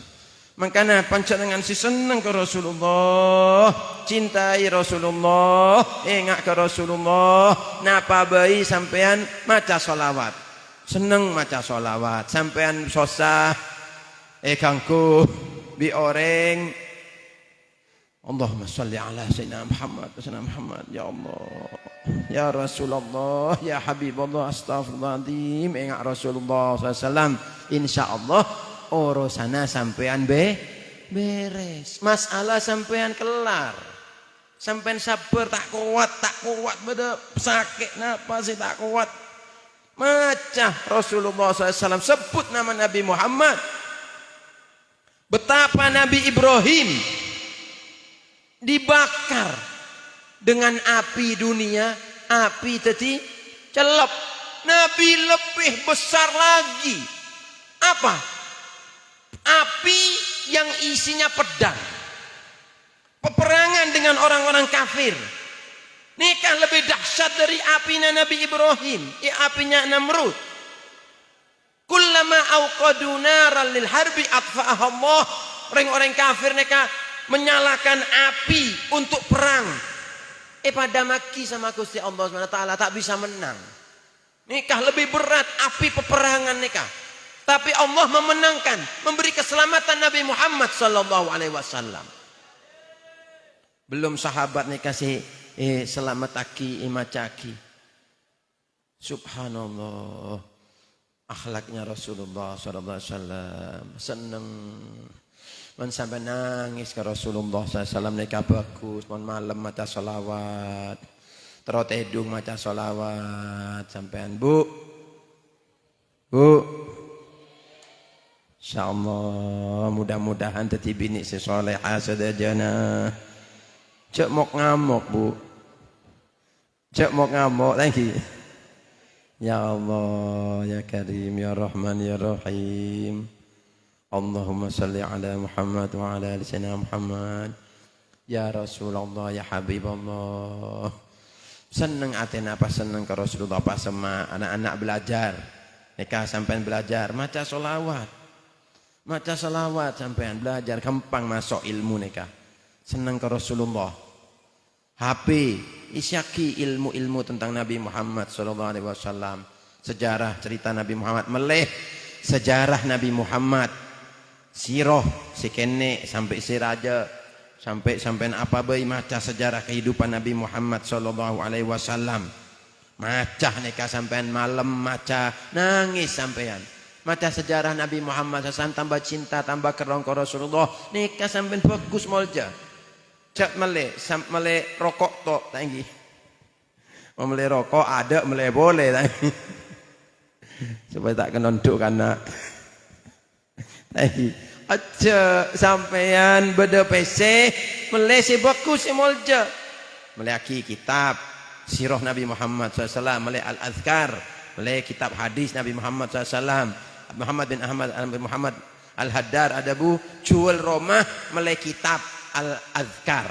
Makanya panjenengan si seneng ke Rasulullah, cintai Rasulullah, ingat ke Rasulullah, napa bayi sampean maca sholawat, seneng maca sholawat, sampean sosah kangku bi oreng Allahumma sholli ala sayyidina Muhammad ya Allah ya Rasulullah ya Habibullah astaghfirullahaladzim. Ingat Rasulullah SAW, insyaallah urusana sampean beres. Masalah sampean kelar. Sampean sabar tak kuat beda sakit napa sih tak kuat. Macah Rasulullah SAW sebut nama Nabi Muhammad. Betapa Nabi Ibrahim dibakar dengan api dunia, api tadi celep. Nabi lebih besar lagi. Apa? Api yang isinya pedang. Peperangan dengan orang-orang kafir. Nikah lebih dahsyat dari apinya Nabi Ibrahim, apinya Namrud. Kullama auqadu naran lil harbi atfa'aha Allah. Orang-orang kafir mereka menyalakan api untuk perang. Pada maki sama Gusti Allah SWT tak bisa menang. Nikah lebih berat api peperangan nikah. Tapi Allah memenangkan, memberi keselamatan Nabi Muhammad sallallahu alaihi wasallam. Belum sahabat nikah si selamat aki imacaki. Subhanallah. Akhlaknya Rasulullah sallallahu alaihi wasallam seneng. Man sampai nangis ke Rasulullah SAW nikah bagus. Man malam maca salawat. Terus edung maca salawat. Sampean bu. InsyaAllah mudah-mudahan tadi bini sesolehah sedajana. Cek mok ngamuk bu. Cek mok ngamuk lagi. Ya Allah ya Karim ya Rahman ya Rahim. Allahumma salli ala Muhammad wa ala ali sayyidina Muhammad. Ya Rasulullah ya Habibullah. Seneng atena apa seneng ke Rasulullah apa sama anak-anak belajar. Nikah sampean belajar maca solawat. Maca solawat sampean belajar gampang masuk ilmu nikah. Seneng ke Rasulullah. HP isyaki ilmu-ilmu tentang Nabi Muhammad sallallahu alaihi wasallam. Sejarah cerita Nabi Muhammad meleh sejarah Nabi Muhammad. Siroh si kene sampai si raja sampai apa bayi maca sejarah kehidupan Nabi Muhammad sallallahu alaihi wasallam. Maca nikah sampean malam maca nangis sampean. Maca sejarah Nabi Muhammad SAW tambah cinta tambah kerong ke Rasulullah nikah sampean bagus molja. Cak mele rokok tok tinggi. Mau mele rokok ada mele boleh tinggi. Supaya tak kenonduk karena aja sampean beda PC mele si bagus si molja. Mele aki kitab sirah Nabi Muhammad SAW, mele al-azkar, mele kitab hadis Nabi Muhammad SAW. Muhammad bin Ahmad Muhammad Al-Haddar ada bu jual rumah mele kitab Al-Azkar.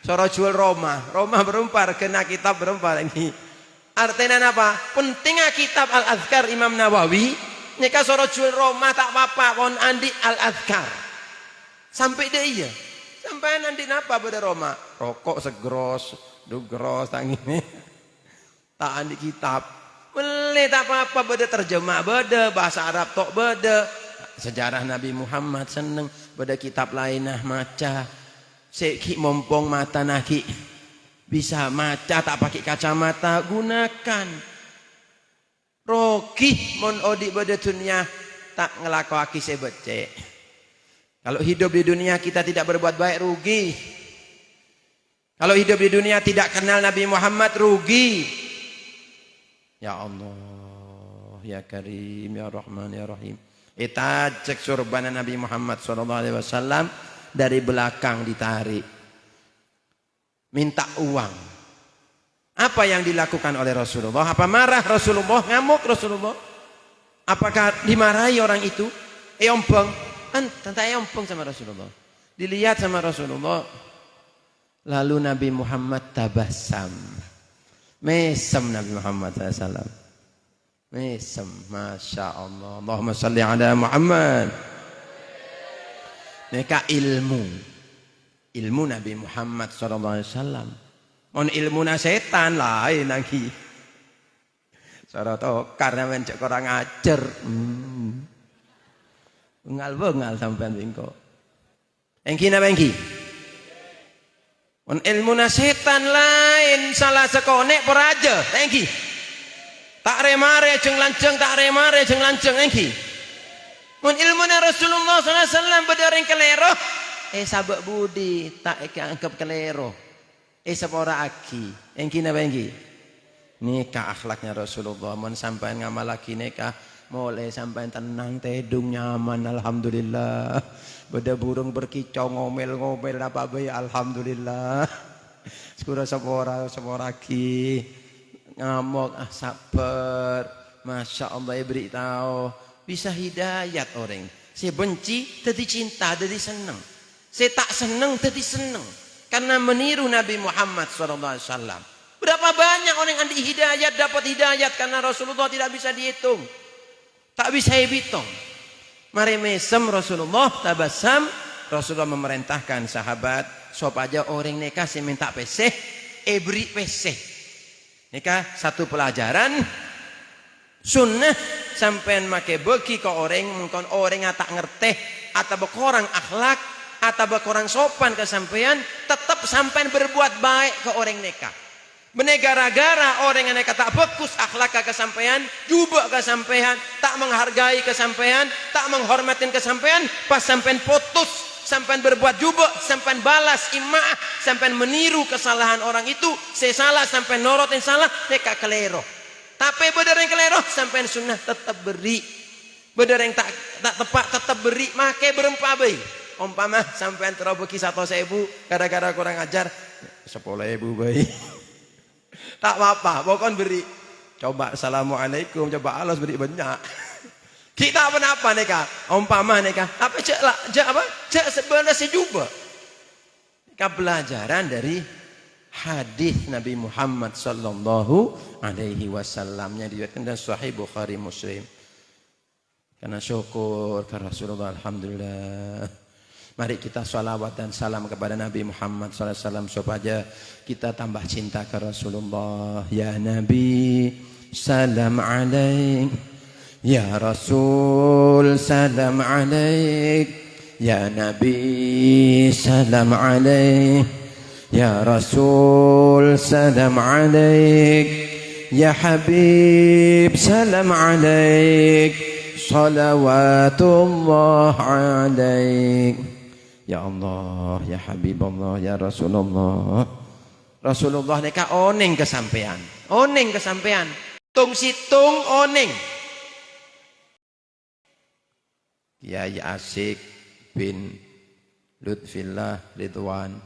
Soro jual rumah berumpar kena kitab berumpar ini. Artinya apa? Pentingnya kitab Al-Azkar Imam Nawawi. Nika soro jual rumah tak apa-apa kon andi Al-Azkar. Sampai dia iya. Sampai nanti napa pada rumah? Rokok segros, dugros tangini. Tak andi kitab. Boleh tak apa-apa beda terjemah beda bahasa Arab tok beda sejarah Nabi Muhammad seneng beda kitab lainah maca seki mompong mata naki bisa maca tak pakai kacamata gunakan rogi mon odi beda dunia tak ngelakoni sebece. Kalau hidup di dunia kita tidak berbuat baik rugi. Kalau hidup di dunia tidak kenal Nabi Muhammad rugi. Ya Allah, ya Karim, ya Rahman, ya Rahim. Itajak surbana Nabi Muhammad SAW dari belakang ditarik. Minta uang. Apa yang dilakukan oleh Rasulullah? Apa marah Rasulullah? Ngamuk Rasulullah? Apakah dimarahi orang itu? Ompong. Kan tentang ompong sama Rasulullah. Dilihat sama Rasulullah. Lalu Nabi Muhammad tabassam. Mesem Nabi Muhammad SAW. Mesem, Masya Allah. Allahumma salli ala Muhammad. Mereka ilmu Nabi Muhammad SAW. Mon ilmu na setan lain lagi. Cara to karena mencek orang ajar. Bengal sampean bingko. Engki napa engki? On ilmu setan lain salah sekonek peraja engki tak remare jeng lanceng tak remare jeng lanceng engki mon ilmu Rasulullah SAW berdereng kelero sabak budi tak anggap kelero. Sepora aki. Engki napa engki? Nikah akhlaknya Rasulullah. Mun sampean ngamal lagi nikah, mulai sampean tenang tedung nyaman alhamdulillah. Beda burung berkicau ngomel-ngomel apa bae alhamdulillah. Sekura sepora lagi ngamuk sabar. Masya Allah beritahu bisa hidayat orang. Saya benci jadi cinta jadi senang. Saya tak senang jadi senang karena meniru Nabi Muhammad SAW. Berapa banyak orang yang dihidayat dapat hidayat karena Rasulullah tidak bisa dihitung, tak bisa dihitung. Mari mesem Rasulullah tabasam. Rasulullah memerintahkan sahabat supaya orang nikah si minta peseh, beri peseh. Nikah satu pelajaran sunnah sampean make beki ke orang mungkin orang yang tak ngerti atau berkurang akhlak atau berkurang sopan ke sampean tetap sampean berbuat baik ke orang nikah. Bener gara-gara orang yang tak bagus akhlak ke sampean, juga ke sampean, tak menghargai ke sampean, tak menghormatin ke sampean, pas sampean putus, sampean berbuat juga, sampean balas imah, sampean meniru kesalahan orang itu, saya salah sampean norotin salah, mereka kelero. Tapi bener yang kelero, sampean sunnah tetap beri. Bener yang tak tepat tetap beri, make berempa bayi. Umpama sampean terobeki 1.000 gara-gara kurang ajar 10.000 bayi. Tak apa-apa, pokoknya beri. Coba assalamualaikum, coba alas beri banyak. Kita apa nikah? Umpama nikah. Apa cek lah, cek apa? Cek sebenarnya juga. Kita pelajaran dari hadis Nabi Muhammad sallallahu alaihi wasallamnya diriwayatkan dalam Sahih Bukhari Muslim. Karena syukur ke Rasulullah alhamdulillah. Mari kita salawat dan salam kepada Nabi Muhammad SAW supaya kita tambah cinta ke Rasulullah. Ya Nabi, salam alaik. Ya Rasul, salam alaik. Ya Nabi, salam alaik. Ya Rasul, salam alaik. Ya Habib, salam alaik. Salawatullah alaik. Ya Allah, ya Habibullah, ya Rasulullah. Rasulullah neka oneng kesampean. Oneng kesampean. Tung situng oneng. Kiai Asik bin Lutfillah Ridwan.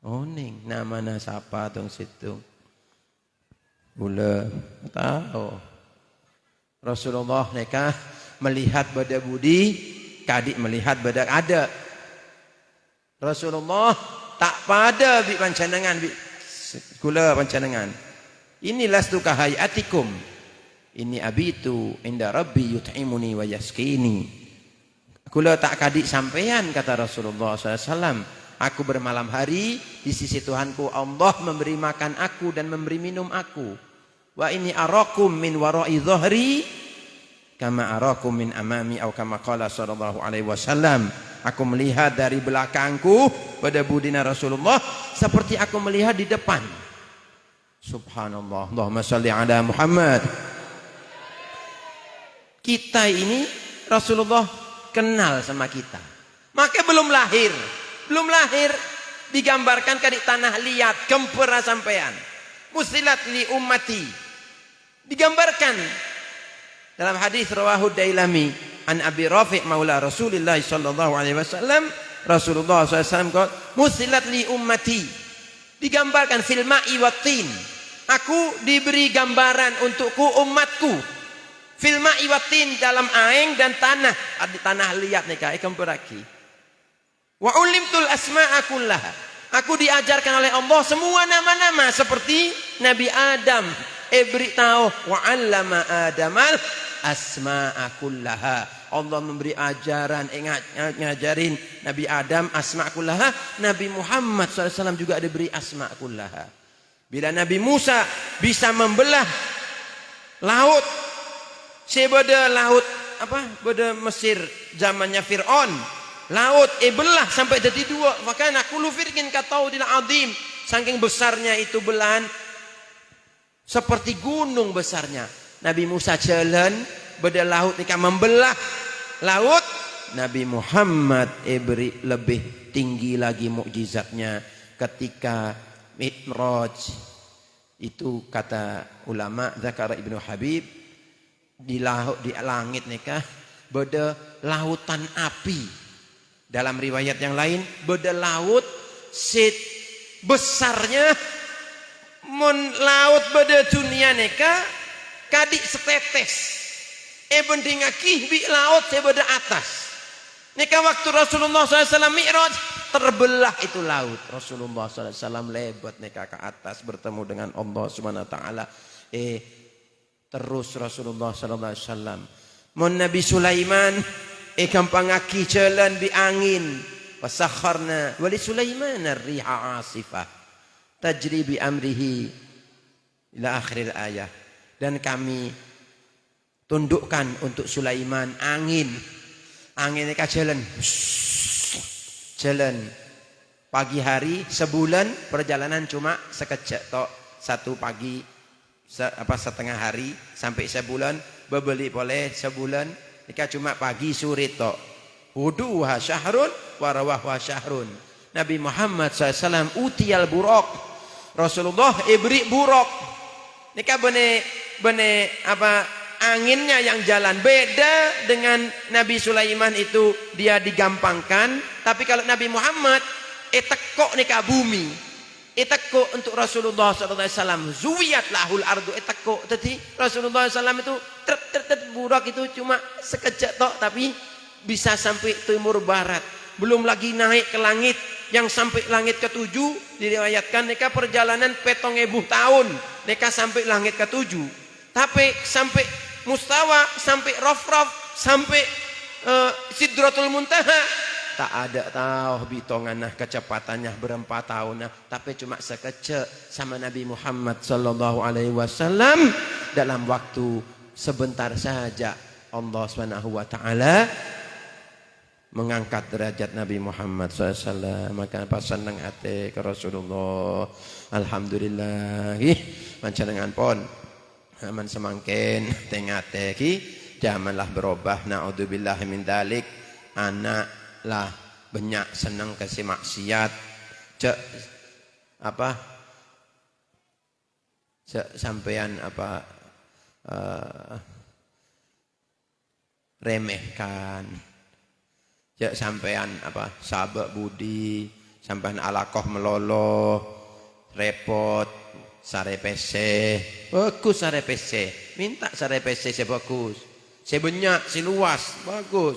Oneng namanya siapa tung situng. Bula tahu. Rasulullah neka melihat bada budi, kadik melihat bada ada. Rasulullah tak pada bi pancanangan bi kula pancanangan. Inilah stuka hayatikum. Ini abitu inda rabbi yut'imuni wa yaskini. Kula tak kadik sampean kata Rasulullah SAW. Aku bermalam hari di sisi Tuhanku Allah memberi makan aku dan memberi minum aku. Wa ini arakum min wara'i dhahri kama arakum min amami atau kama qala sallallahu alaihi wasallam. Aku melihat dari belakangku pada budina Rasulullah seperti aku melihat di depan. Subhanallah. Allahumma salli ala Muhammad. Kita ini Rasulullah kenal sama kita. Maka belum lahir digambarkan ke di tanah liat kempera sampean. Musilat li ummati. Digambarkan dalam hadis rawahu Dailami an Abi Rafi' maula Rasulullah sallallahu alaihi wasallam. Rasulullah SAW kata musilat li ummati. Digambarkan fil ma'i watin. Aku diberi gambaran untukku umatku. Fil ma'i watin dalam aeng dan tanah. Ada tanah liat nih kak ikan peraki. Wa ulimtul asma'a kullaha. Aku diajarkan oleh Allah semua nama-nama seperti Nabi Adam. Beritahu wa 'allama Adamal asma'a kullaha. Allah memberi ajaran ngajarin Nabi Adam asma' kullaha. Nabi Muhammad SAW juga diberi asma' kullaha. Bila Nabi Musa bisa membelah laut, sebeda laut apa? Beda Mesir zamannya Fir'aun. Laut belah sampai jadi dua. Makanya kullu firqin kataudil azim. Saking besarnya itu belahan seperti gunung besarnya. Nabi Musa jalan beda laut nikah membelah laut Nabi Muhammad lebih tinggi lagi mukjizatnya ketika Mi'raj. Itu kata ulama Zakar Ibnu Habib, di langit nikah beda lautan api. Dalam riwayat yang lain beda laut besarnya mun laut beda dunia nikah kadik setetes. Bending akih bi laut saya beda atas. Nikah waktu Rasulullah SAW Mi'raj terbelah itu laut. Rasulullah SAW lebat nikah ke atas bertemu dengan Allah Subhanahu Wa Taala. Terus Rasulullah SAW. Mun Nabi Sulaiman gampang aki jalan bi angin. Wasakharna wali Sulaiman ar-riha asifah tajri bi amrihi ila akhir ayat. Dan kami tundukkan untuk Sulaiman angin ini jalan pagi hari sebulan perjalanan cuma sekejap tok satu pagi setengah hari sampai sebulan bebeli boleh sebulan nika cuma pagi sore tok wuduha syahrun warawahwa syahrun. Nabi Muhammad SAW utial buruk Rasulullah ibri buruk nika bene anginnya yang jalan beda dengan Nabi Sulaiman itu dia digampangkan. Tapi kalau Nabi Muhammad teko nika bumi teko untuk Rasulullah SAW zuwiyat lahul ardu teko. Jadi Rasulullah SAW itu burak itu cuma sekejap tok tapi bisa sampai timur barat. Belum lagi naik ke langit yang sampai langit ke-7 diriwayatkan nika perjalanan 7.000 tahun nika sampai langit ke-7. Tapi sampai mustawa, sampai raf-raf, sampai sidratul muntaha tak ada tahu bitonganah kecepatannya berapa tahun tapi cuma sekejap sama Nabi Muhammad sallallahu alaihi wasallam dalam waktu sebentar saja Allah Subhanahu wa taala mengangkat derajat Nabi Muhammad SAW. Maka pas seneng ate ke Rasulullah alhamdulillah panjenengan pon aman semangkin tengate ki jamanlah berubah naudzubillah min dalik anak lah banyak senang kasih maksiat sampean remehkan sampean sabak budi sampean alakoh meloloh repot sare PC bagus sare PC minta sare PC saya bagus saya banyak si luas bagus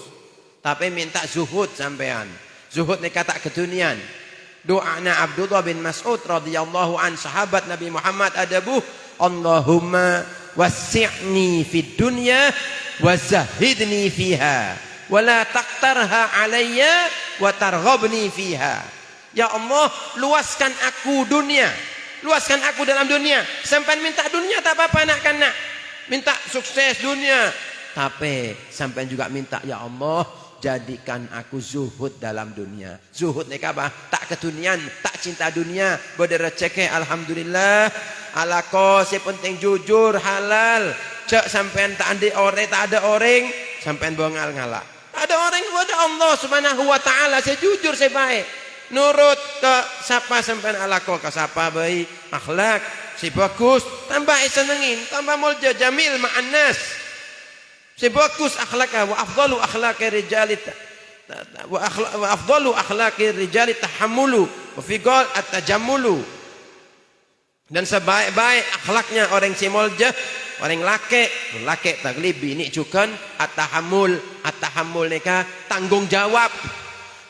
tapi minta zuhud sampean zuhud ni kata kedunian doana Abdullah bin Mas'ud radhiyallahu an sahabat Nabi Muhammad adabuh Allahumma wasi'ni fid dunya wa zahidni fiha wa la taqtarha alayya wa targhabni fiha. Ya Allah luaskan aku dunia, luaskan aku dalam dunia. Sampai minta dunia tak apa-apa nak kan nak. Minta sukses dunia. Tapi sampai juga minta ya Allah jadikan aku zuhud dalam dunia. Zuhud ni apa? Tak kedunian, tak cinta dunia. Berderajat alhamdulillah. Alako si penting jujur halal. Cak sampean tak ada orang, tak ada orang, sampean bongal ngalak. Ada orang kepada Allah Subhanahu wa taala, saya jujur saya baik. Nurut ke siapa sampean alako ke siapa baik, akhlak si bagus, tambah senengin, tambah mulja jamil ma'an nas. Si bagus akhlaknya wa afdalu akhlaqi rijali wa afdalu akhlaqi rijali tahammulu wa fi qal at-tajammulu. Dan sebaik-baik akhlaknya orang si mulja, orang laki taglibi ini juga at-tahammul nikah tanggung jawab.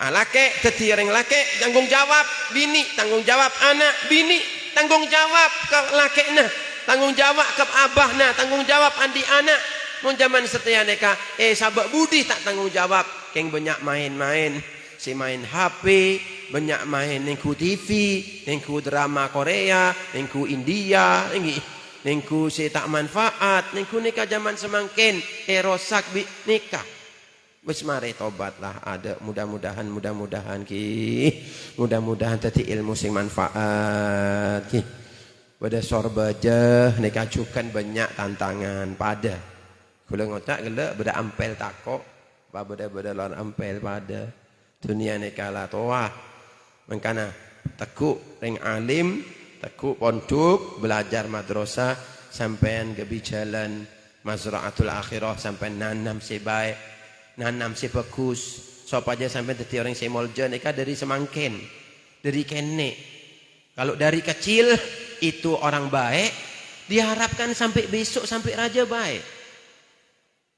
Laki jadi orang laki tanggung jawab, bini tanggung jawab, anak bini tanggung jawab ke laki-na, tanggung jawab ke abahna, tanggung jawab andi anak. Mun zaman setia neka sabak budi tak tanggung jawab, keng banyak main-main, si main HP, banyak main nengku TV, nengku drama Korea, nengku India, nengku si tak manfaat, nengku nikah zaman semangkin, rosak bi nikah. Wis mari tobatlah ada mudah-mudahan tadi ilmu sing manfaat ki. Pada sorbaja nikah cukan banyak tantangan pada kula ngotak gelek beda ampel takok Apa beda-beda lawan ampel pada dunia ni kala toa. Mangkana tekuk ring alim, tekuk pondok, belajar madrasah sampean gebi jalan mazraatul akhirah sampean nanam si baik, nanam si bagus. Sapa aja sampean dadi orang si molja nika dari semangkin, dari kene. Kalau dari kecil itu orang baik, diharapkan sampai besok sampai raja baik.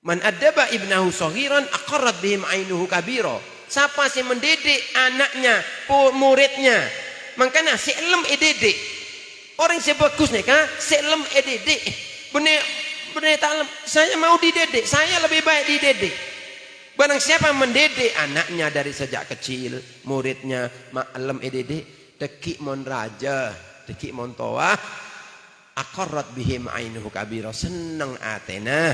Man adaba ibnahu saghiran aqarrat bihim ainuhu kabira. Siapa sih mendidik anaknya, muridnya, makanya si elem edidik. Orang si bagus nih kan, si elem edidik. Benar taklem, saya mau dididik, saya lebih baik dididik. Barang siapa mendidik anaknya dari sejak kecil, muridnya maklem edidik, dekik mon raja, dekik mon toa, aqarrat bihim ainuhu kabira, seneng atena.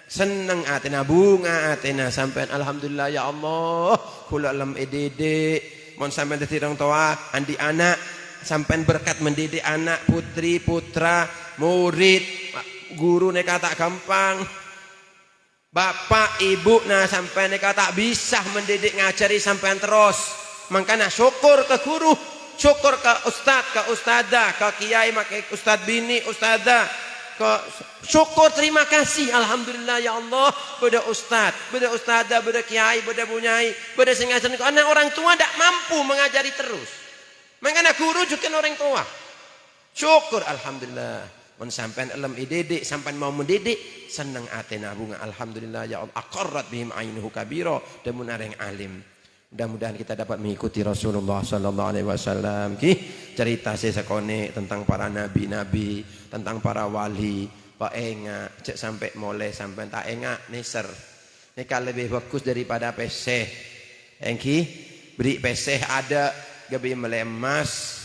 Seneng atena, bunga atena sampean alhamdulillah ya Allah kula lem edede mon sampean dadi orang tua andi anak sampean berkat mendidik anak putri putra murid guru neka tak gampang bapak ibu nah sampean neka tak bisa mendidik ngajari sampean terus makanya syukur ke guru syukur ke ustad ke ustadzah ke kiai make ustad bini ustadzah syukur terima kasih alhamdulillah ya Allah pada ustaz pada ustazah pada kiai pada bunyai pada sing ngajarin karena orang tua tidak mampu mengajari terus makanya guru juga orang tua syukur alhamdulillah mun sampean elem didik sampean mau mendidik seneng atena bunga alhamdulillah ya Allah aqarrat bihim ainuhu kabira dan mun areng alim. Mudah-mudahan kita dapat mengikuti Rasulullah sallallahu alaihi wasallam cerita sesekone tentang para nabi-nabi, tentang para wali, Pak Enga, cek sampai mulai sampai tak enga neser. Nika lebih bagus daripada peseh. Engki beri peseh ada gabi melemas.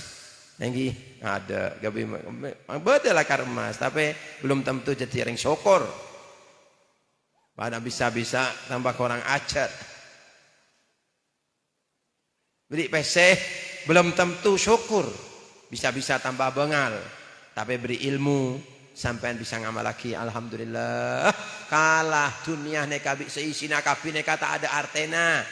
Engki ada gabi bedalah karmas tapi belum tentu jadi ring syukur. Pada bisa-bisa tambah orang ajar. Beri peseh belum tentu syukur. Bisa-bisa tambah bengal. Tapi beri ilmu sampean bisa ngamal lagi alhamdulillah. Kalah dunia neka seisina kabi neka tak ada artena.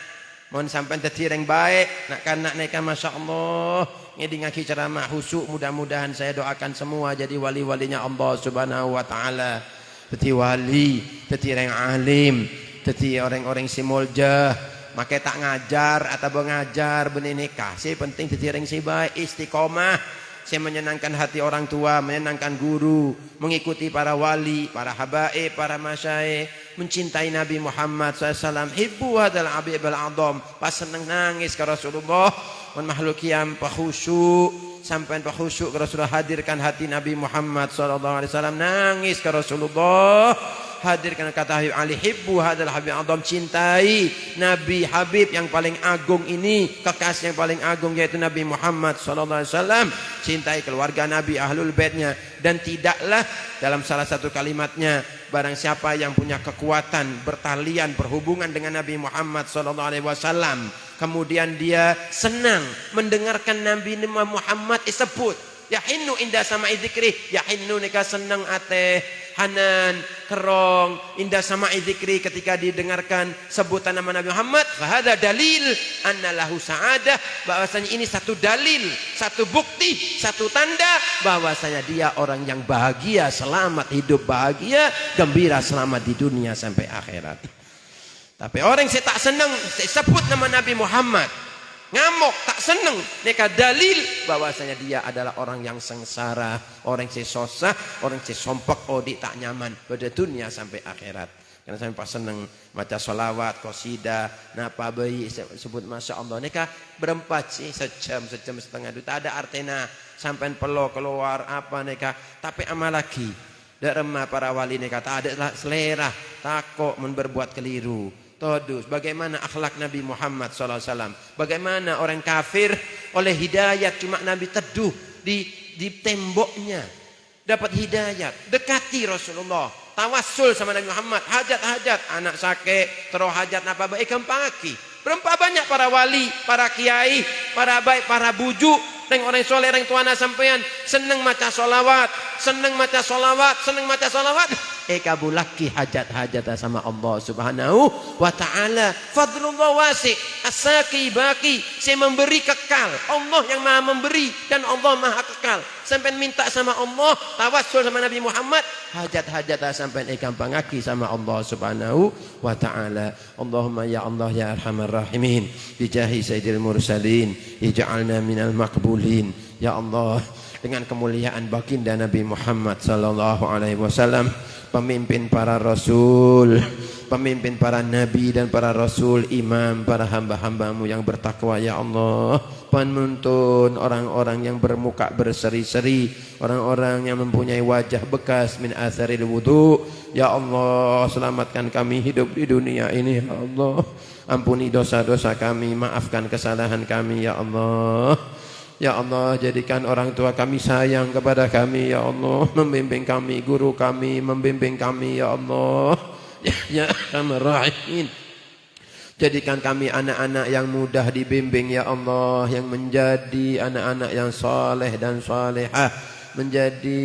Mohon sampean dadi reng baik nak kanak neka masyaallah ngedi ngaki ceramah khusyuk mudah-mudahan saya doakan semua jadi wali-walinya Allah Subhanahu wa taala. Dadi wali, dadi reng alim, dadi orang-orang simulja. Maka tak ngajar atau mengajar benih nikah. Si penting jadi orang si baik istiqomah. Si menyenangkan hati orang tua, menyenangkan guru, mengikuti para wali, para habaib, para masyayikh, mencintai Nabi Muhammad SAW. Hibbu hadal abib al-adham. Pas senang nangis ke Rasulullah, man makhluk yang khusyuk sampai khusyuk ke Rasulullah hadirkan hati Nabi Muhammad SAW nangis ke Rasulullah. Hadirkan kata Ali hibbu hadal habib adam cintai Nabi Habib yang paling agung ini kekasih yang paling agung yaitu Nabi Muhammad sallallahu alaihi wasallam cintai keluarga Nabi ahlul baitnya dan tidaklah dalam salah satu kalimatnya barang siapa yang punya kekuatan bertalian berhubungan dengan Nabi Muhammad sallallahu alaihi wasallam kemudian dia senang mendengarkan Nabi Muhammad disebut yahinnu inda sama dzikri yahinnu nika senang ate hanan kerong indah sama dzikri ketika didengarkan sebutan nama Nabi Muhammad fahada dalil anna lahu sa'adah bahwasanya ini satu dalil satu bukti satu tanda bahwasanya dia orang yang bahagia selamat hidup bahagia gembira selamat di dunia sampai akhirat. Tapi orang yang tak senang sebut nama Nabi Muhammad ngamuk tak senang neka dalil bahwasanya dia adalah orang yang sengsara orang yang susah orang yang sompek odi tak nyaman pada dunia sampai akhirat karena sampai pas senang baca sholawat qasidah napa bayi sebut masya Allah neka berempat sih sejam setengah itu tak ada artinya sampai pelo keluar apa neka tapi amal lagi dak remah para wali neka tak ada selera takut berbuat keliru. Todus, bagaimana akhlak Nabi Muhammad SAW. Bagaimana orang kafir oleh hidayat cuma Nabi teduh di temboknya. Dapat hidayat. Dekati Rasulullah. Tawassul sama Nabi Muhammad. Hajat-hajat. Anak sakit. Terus hajat apa baik. Gampang lagi. Berapa banyak para wali. Para kiai. Para baik. Para bujuk. Orang soleh. Orang tuana sampean. Senang maca solawat. Senang maca solawat. Senang maca solawat. kabulaki hajat-hajat sama Allah Subhanahu wa taala. Fadlullah wasi, as-saqi baqi, saya memberi kekal. Allah yang Maha memberi dan Allah Maha kekal. Sampai minta sama Allah, tawassul sama Nabi Muhammad, hajat-hajat sampai gampangaki sama Allah Subhanahu wa taala. Allahumma ya Allah ya arhamar rahimin, bijahi sayyidil mursalin, ij'alna minal maqbulin. Ya Allah, dengan kemuliaan baginda Nabi Muhammad sallallahu alaihi wasallam, pemimpin para rasul, pemimpin para nabi dan para rasul, imam para hamba-hambamu yang bertakwa, ya Allah, penuntun orang-orang yang bermuka berseri-seri, orang-orang yang mempunyai wajah bekas min atharil wudu, ya Allah, selamatkan kami hidup di dunia ini, ya Allah, ampuni dosa-dosa kami, maafkan kesalahan kami, ya Allah. Ya Allah, jadikan orang tua kami sayang kepada kami, ya Allah, membimbing kami, guru kami membimbing kami, ya Allah, ya Arhamar Rahimin. Jadikan kami anak-anak yang mudah dibimbing, ya Allah, yang menjadi anak-anak yang saleh dan salehah, menjadi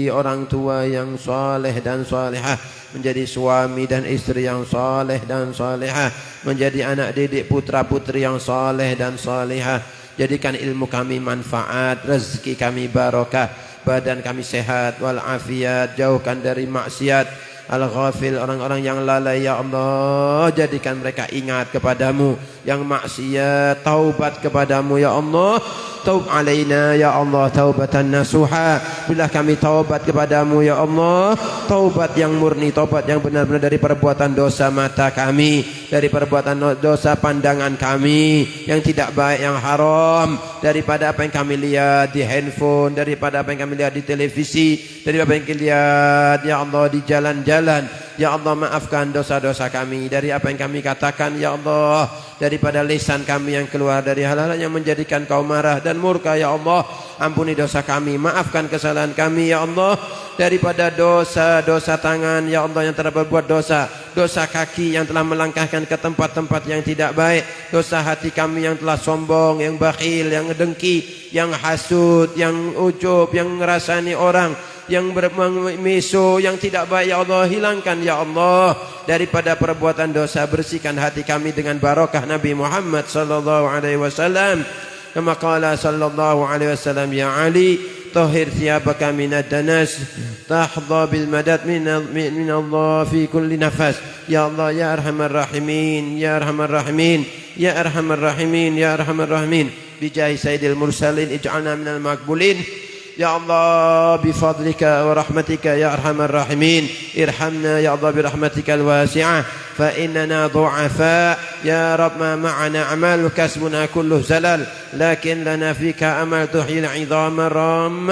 orang tua yang saleh dan salehah, menjadi suami dan istri yang saleh dan salehah, menjadi anak didik putra-putri yang saleh dan salehah. Jadikan ilmu kami manfaat, rezeki kami barokah, badan kami sehat walafiat, jauhkan dari maksiat, al-ghafil, orang-orang yang lalai, ya Allah, jadikan mereka ingat kepadamu, yang maksiat taubat kepadamu, ya Allah. Taub alaina ya Allah taubatan nasuha, bila kami taubat kepadamu, ya Allah, taubat yang murni, taubat yang benar-benar dari perbuatan dosa mata kami, dari perbuatan dosa pandangan kami yang tidak baik, yang haram, daripada apa yang kami lihat di handphone, daripada apa yang kami lihat di televisi, dari apa yang kami lihat, ya Allah, di jalan-jalan. Ya Allah, maafkan dosa-dosa kami, dari apa yang kami katakan, ya Allah, daripada lisan kami yang keluar dari hal-hal yang menjadikan kau marah dan murka, ya Allah. Ampuni dosa kami, maafkan kesalahan kami, ya Allah, daripada dosa-dosa tangan, ya Allah, yang telah berbuat dosa, dosa kaki yang telah melangkahkan ke tempat-tempat yang tidak baik, dosa hati kami yang telah sombong, yang bakhil, yang dengki, yang hasud, yang ujub, yang ngerasani orang, yang bermiso, yang tidak baik, ya Allah, hilangkan, ya Allah, daripada perbuatan dosa. Bersihkan hati kami dengan barokah Nabi Muhammad sallallahu alaihi wasallam. Kama qala sallallahu alaihi wasallam, ya Ali, tahhir thiyabaka minad danas tahdha bil madad min Allah fi kulli nafas. Ya Allah, ya arhamar rahimin, ya arhamar rahimin, ya arhamar rahimin, ya arhamar rahimin, bijahi sayyidil mursalin, ij'alna minal maqbulin. Ya Allah, bifadlika wa rahmatika ya arhamar rahimin, irhamna ya Allah birahmatika alwasi'ah, fa innana du'afa, ya Rabb, ma ma'ana amal kasbuna kulluh zalal, lakin lana fika amal tuhyil 'idhama ram.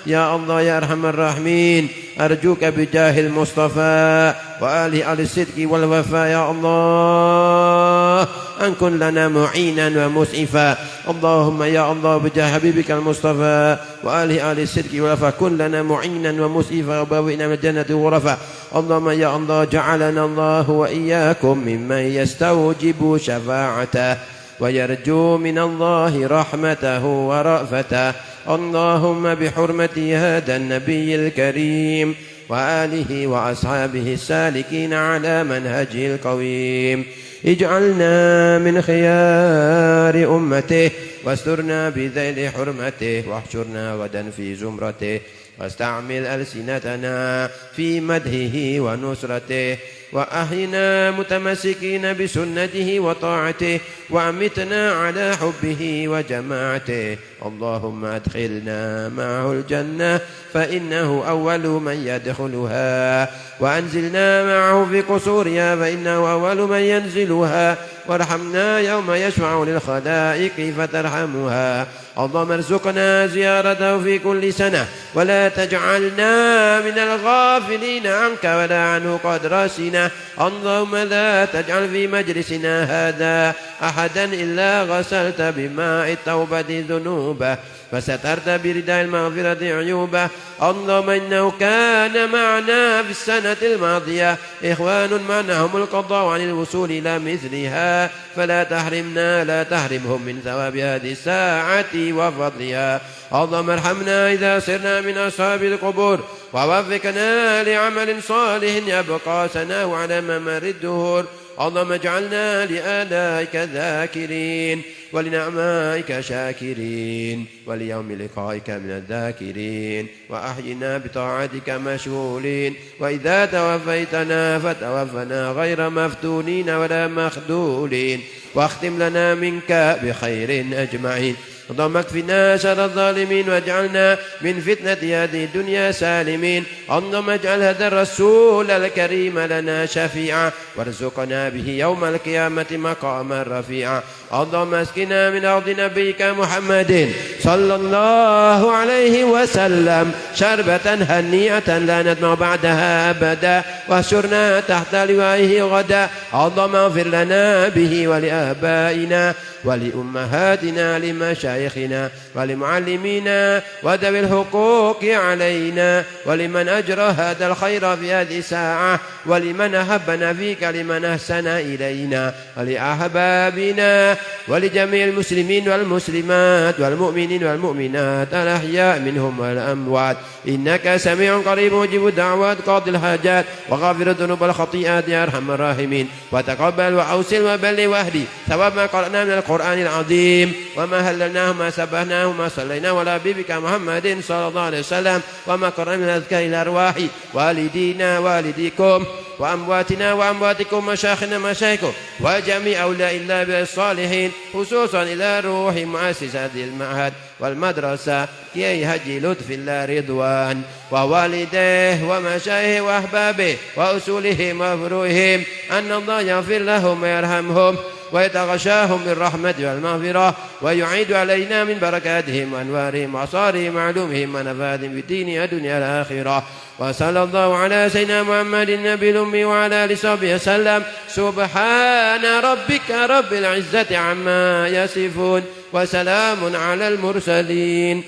Ya Allah, ya arhamar rahimin, arjuka bijahil Mustafa wa ali al-sidqi wal wafa, ya Allah, ankun lana mu'inan wa mus'ifa. Allahumma ya Allah, bijah habibika al-Mustafa wa ali al-sidqi wal wafa, kun lana mu'inan wa mus'ifa wa bawina min jannati ghurafa. Allahumma ya Allah, ja'alana Allah wa iyyakum mimman yastawjibu syafa'atah wa yarju min Allah rahmatahu wa ra'fatah. اللهم بحرمة هذا النبي الكريم وآله وأصحابه السالكين على منهجه القويم اجعلنا من خيار أمته واسترنا بذيل حرمته واحشرنا غدا في زمرته واستعمل ألسنتنا في مدحه ونصرته وأحينا متمسكين بسنته وطاعته وأمتنا على حبه وجماعته. اللهم أدخلنا معه الجنة فإنه أول من يدخلها، وأنزلنا معه في قصورها فإنه أول من ينزلها، وارحمنا يوم يشفع للخلائق فترحمها. اللهم ارزقنا زيارته في كل سنة ولا تجعلنا من الغافلين عنك ولا عنه قد راسنا. اللهم لا تجعل في مجلسنا هذا أحدا إلا غسلت بماء التوبة ذنوبه فسترت برداء المغفرة عيوبه. اللهم إنه كان معنا في السنة الماضية إخوان منعهم القضاء عن الوصول إلى مثلها، فلا تحرمنا لا تحرمهم من ثواب هذه الساعة وفضلها. اللهم ارحمنا إذا صرنا من أصحاب القبور، ووفقنا لعمل صالح يبقى ثناه على ممر الدهور. اللهم اجعلنا لآلائك ذاكرين، ولنعمائك شاكرين، وليوم لقائك من الذاكرين، وأحينا بطاعتك مشغولين. وإذا توفيتنا فتوفنا غير مفتونين ولا مخذولين، واختم لنا منك بخير أجمعين. اللهم اكفنا شر الظالمين، واجعلنا من فتنة هذه الدنيا سالمين. اللهم اجعل هذا الرسول الكريم لنا شفيعا، وارزقنا به يوم القيامة مقاما رفيعا. اللهم اسقنا من أرض نبيك محمد صلى الله عليه وسلم شربة هنيئة لا ندمع بعدها أبدا، واحشرنا تحت لوائه غدا. اللهم اغفر لنا به ولآبائنا ولأمهاتنا لمشايخنا ولمعلمينا وذوي الحقوق علينا، ولمن أجرى هذا الخير في هذه الساعة، ولمن أحبنا فيك، لمن أحسن إلينا، ولأحبابنا، ولجميع المسلمين والمسلمات والمؤمنين والمؤمنات الأحياء منهم والأموات، إنك سميع قريب مجيب الدعوات قاضي الحاجات، وغافر الذنوب والخطيئات يا أرحم الراحمين. وتقبل وأوصل وبلغ واهدي ثواب ما قرأنا من القرآن العظيم، وما هللناه ما سبحناه وما صلينا ولا حبيبك محمد صلى الله عليه وسلم، وما قرأنا من أذكار الأرواح والدينا والديكم وأمواتنا وأمواتكم مشايخنا مشايخكم وجميع أولياء الله الصالحين، خصوصا إلى روح مؤسس هذه المعهد والمدرسة كي هجي لطف الله رضوان، ووالديه ومشايخه وأحبابه وأصولهم وفروعهم، أن الله يغفر لهم ويرحمهم ويتغشاهم بالرحمة والمغفرة، ويعيد علينا من بركاتهم وأنوارهم وأسرارهم وعلومهم ونفاذهم في الدين والدنيا الآخرة. وصلى الله على سيدنا محمد النبي الأمي وعلى آله وصحبه وسلم. سبحان ربك رب العزة عما يصفون، وسلام على المرسلين،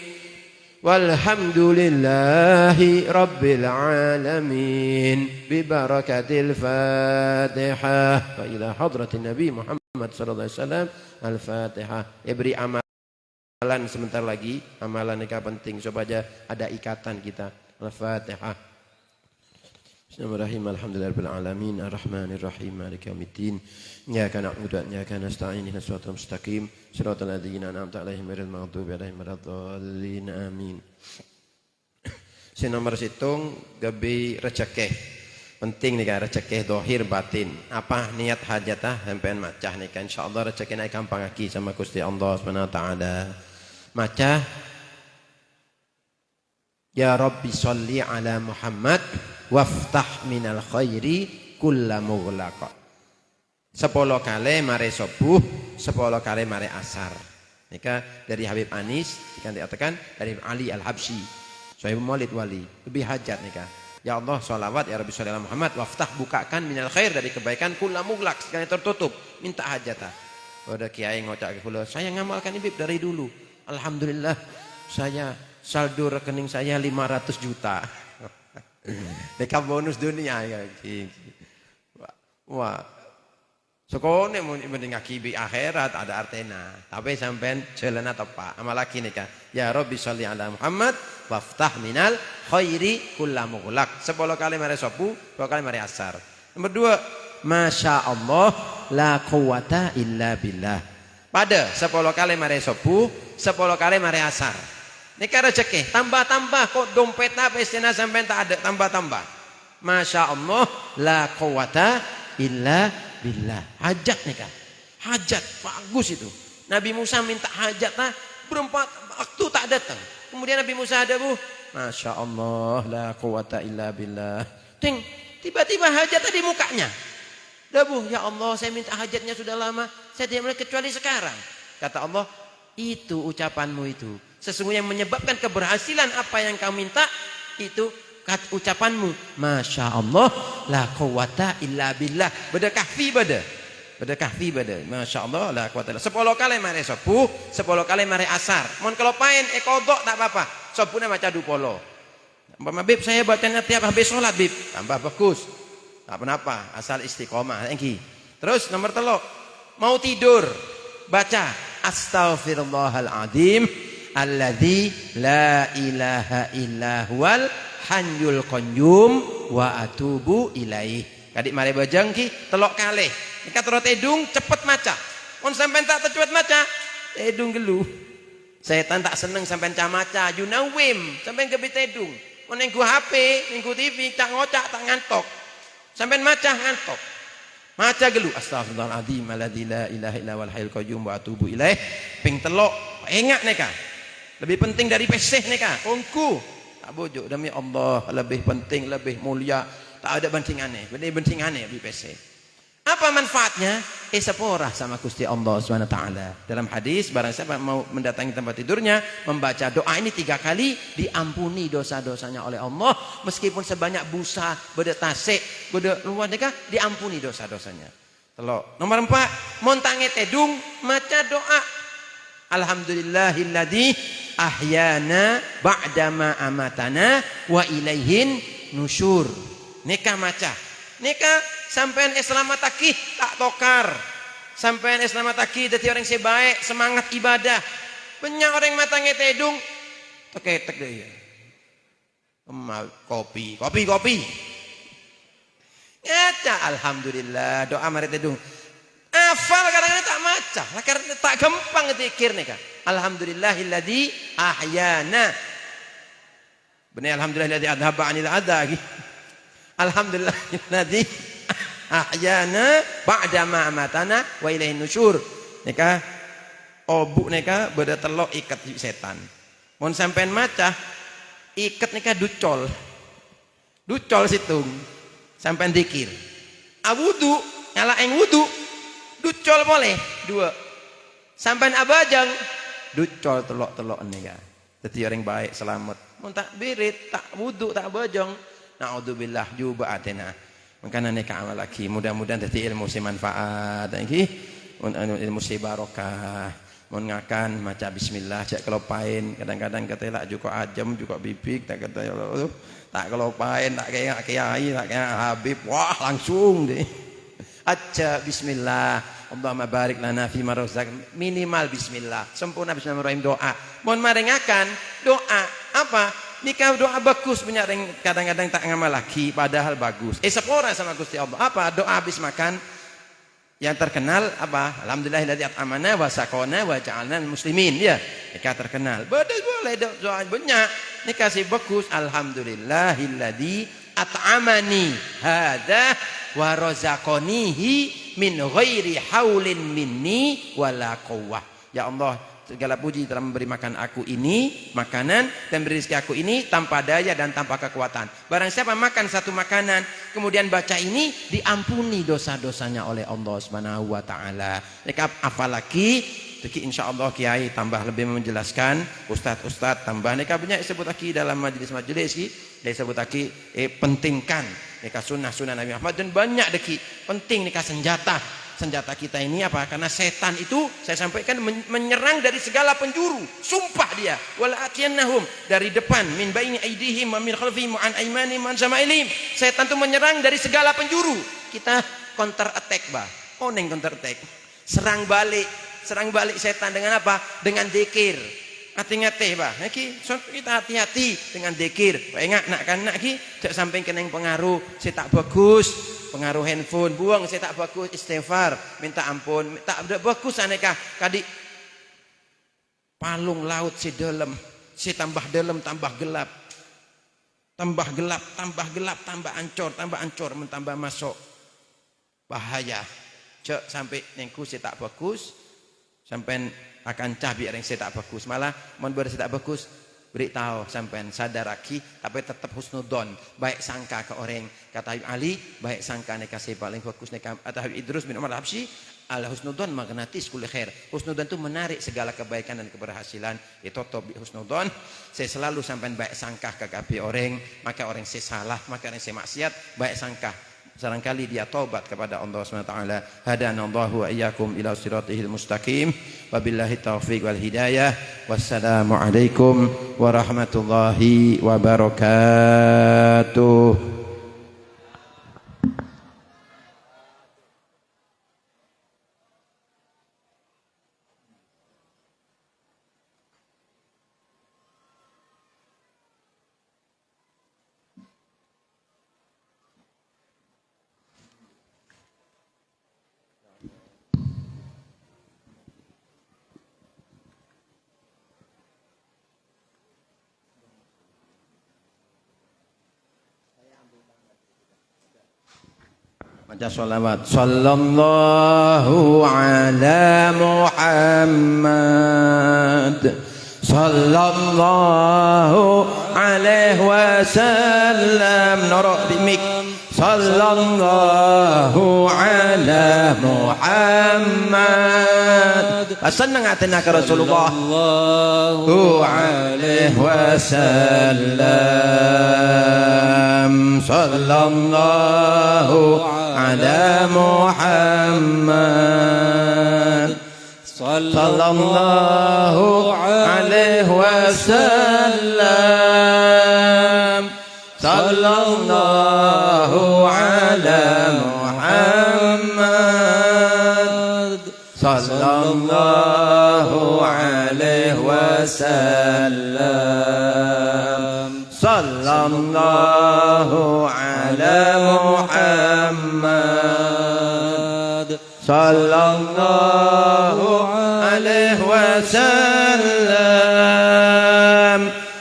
والحمد لله رب العالمين، ببركة الفاتحة. وإلى حضرة النبي Muhammad sallallahu alaihi wasallam. Al-Fatihah. Beri amalan sebentar lagi. Amalan ini penting supaya ada ikatan kita. Al-Fatihah. Bismillahirrahmanirrahim. Alhamdulillahirabbil alamin. Arrahmanirrahim. Maliki yaumiddin. Iyyaka na'budu wa iyyaka nasta'in. Ihdinas siratal mustaqim. Shiratal ladzina an'amta 'alaihim ghairil maghdubi 'alaihim waladdallin. Amin. Si nomor situng gabi rezeki. Penting nih kan rezeki dohir batin. Apa niat hajatah sampean macah nih kan, insyaallah rezeki naik gampang lagi sama Gusti Allah Subhanahu wa taala. Macah ya Rabbi sholli ala Muhammad waftah minal khairi kulla mughlaqa. 10 kali mare subuh, 10 kali mare asar. Nika dari Habib Anis dikatakan dari Ali Al-Habsyi. Sahib Maulid Wali, lebih hajat nika. Ya Allah sholawat ya Rabbi sholli ala Muhammad waftah, bukakan minal khair dari kebaikan kulla mughlaq, sekali tertutup, minta hajatah. Ada kiai ngocak kula, saya ngamalkan ibib dari dulu. Alhamdulillah saya saldo rekening saya 500 juta. Dekat bonus dunia ya. Wah. Sokone mending akibi akhirat ada artena. Tapi sampean jalan tepat. Amal lagi nih kan. Ya Rabbi sholli ala Muhammad waftah minal khairi kulla mughlaq. 10 kali mare subuh, 2 kali mare asar. Nomor 2, Masya Allah la quwata illa billah. Pada 10 kali mare subuh, 10 kali mare asar. Nika rezeki, tambah-tambah kok dompetna pesena sampean tak ada, tambah-tambah. Masya Allah la quwata illa billah. Hajat nih kan, hajat bagus itu. Nabi Musa minta hajat, nah berempat waktu tak datang. Kemudian Nabi Musa ada bu, Masya Allah la quwata illa billah. Ting, tiba-tiba hajat di mukanya. Dah bu, ya Allah saya minta hajatnya sudah lama, saya tidak melihat kecuali sekarang. Kata Allah, itu ucapanmu itu. Sesungguhnya menyebabkan keberhasilan apa yang kau minta itu ucapanmu. Masya Allah la quwata illa billah. Beda kahfi beda. Beda kahfi beda. Masya-Allah la quwata illa 10 kali mari subuh, 10 kali mari asar. Mun kalau pain kodok tak apa-apa. Subuhnya maca 20. Umpama bib saya bacanya tiap habis sholat bib, tambah bagus. Tak apa-apa, asal istiqomah lagi. Terus nomor 3, mau tidur baca astaghfirullahaladzim alladzi la ilaha illa huwal hayyul qayyum wa atubu ilaih. Kadik mari bajang ki telok kalih. Nika terus tedung cepet maca. Mun sampean tak cepet maca, tedung gelu. Setan tak seneng sampean maca, junawim, sampean kebi tedung. Mun nggo HP, nggo TV, tak ngocak tak ngantok. Sampean maca ngantok. Maca gelu astaghfirullahaladzim alladzi la ilaha illa huwal hayyul qayyum wa atubu ilaih. Ping telok, ingat neka. Lebih penting dari peseh neka. Kongku. Tak bojo demi Allah, lebih penting, lebih mulia. Tak ada bandingannya. Bandingannya lebih peseh. Apa manfaatnya? Sepora sama Gusti Allah SWT. Dalam hadis, barang siapa mau mendatangi tempat tidurnya, membaca doa ini 3 kali, diampuni dosa-dosanya oleh Allah. Meskipun sebanyak busa, beda tasik, beda luar nikah, diampuni dosa-dosanya. Telok. Nomor 4, montange tedung, maca doa. Alhamdulillahilladzi ahyana ba'dama amatana wa ilaihin nusyur. Nikah maca. Nikah sampean selamataki tak tokar. Sampean selamataki dadi orang sebaik, semangat ibadah. Banyak orang matangnya tedung teketek deh. Kopi. Ngaca alhamdulillah doa mari tedung. Hafal kadang-kadang tak maca, karena tak gampang zikir nih kan. Alhamdulillahilladzi ahyana. Benar alhamdulillahilladzi adhaba 'anil adha. Alhamdulillahilladzi ahyana ba'da ma amatana wa ilaihin nusyur. Nika obuk nika beda telok ikat setan. Mun sampean maca ikat nika ducol. Ducol situng. Sampean zikir. Awudu nyalaeng wudu. Ducol boleh 2. Sampean abajang ducol telok-telok nika. Dadi orang baik selamat. Mun tak birit, tak wudu, tak abajang. Na'udzubillah juba atena. Makanya nika amal lagi. Mudah-mudahan dadi ilmu si manfaat iki. Ilmu si barokah. Mun ngakan maca bismillah cek kelopain. Kadang-kadang ketelak juga ajem juga bibik tak kata ya Allah. Tak kelopain tak kayak kiai, tak kayak Habib. Wah, langsung deh. Aja bismillah. Allahumma barik lana fi ma razaqtana. Minimal bismillah. Sempurna bismillahirrahmanirrahim doa. Mun maringakan doa apa? Nikah doa bagus punya kadang-kadang tak ngamal lagi padahal bagus. Sepora sama Gusti Allah. Apa? Doa habis makan yang terkenal apa? Alhamdulillahilladzi at'amana wa saqana wa ja'alna muslimin ya. Nikah terkenal. Boleh doa banyak. Nikah sih bagus. Alhamdulillahilladzi at'amani hadza wa razaqanihi min ghairi haulin minni wala quwwah. Ya Allah, segala puji telah memberi makan aku ini makanan dan beri rezeki aku ini tanpa daya dan tanpa kekuatan. Barang siapa makan satu makanan kemudian baca ini diampuni dosa-dosanya oleh Allah Subhanahu wa taala. Apalagi insyaallah kiai tambah lebih menjelaskan, ustaz tambah nika banyak disebut lagi dalam majelis-majelis ki, disebut lagi pentingkan nika sunnah-sunnah Nabi Muhammad dan banyak deki penting nika senjata kita ini apa? Karena setan itu saya sampaikan menyerang dari segala penjuru. Sumpah dia. Wala atiyannahum dari depan min baini aidihim wa min khalfihim wa an aymanihim wa an shama'ilihim. Setan itu menyerang dari segala penjuru. Kita counter attack, bah. Oneng counter attack. Serang balik setan dengan apa? Dengan zikir. Hati-hati, bah. Kita hati-hati dengan zikir. Ingat nak ki jak sampai kena pengaruh saya tak bagus. Pengaruh handphone buang saya tak bagus istighfar minta ampun tak bagus aneka kadi palung laut si dalam si tambah dalam tambah gelap tambah ancor mentambah masuk bahaya cek sampai nengku si tak bagus sampai akan cabi yang si tak bagus malah mon ber si tak bagus beritahu sampai sadar lagi tapi tetap husnudon baik sangka ke orang kata Habib Ali baik sangka neka saya paling fokus neka atau Habib Idrus bin Umar Habsyi al husnudon magnatis kulli khair. Husnudon itu menarik segala kebaikan dan keberhasilan. Itu tobi husnudon. Saya selalu sampai baik sangka ke kabeh orang, maka orang saya salah, maka orang saya maksiat, baik sangka. Barangkali dia taubat kepada Allah SWT. Hadanallahu wa iyyakum ila siratihil mustaqim. Wabillahi taufiq wal hidayah. Wassalamualaikum warahmatullahi wabarakatuh. Baca sholawat. Sallallahu ala Muhammad. Sallallahu alaihi wasallam. Norok di mic. Sallallahu ala Muhammad. Senang hatinya ke Rasulullah. Sallallahu alaihi wasallam. Sallallahu ala Muhammad. Sallallahu alaihi wasallam. Sallallahu ala Muhammad. Sallallahu alaihi wasallam. Sallallahu ala Muhammad. Sallallahu alaihi wasallam.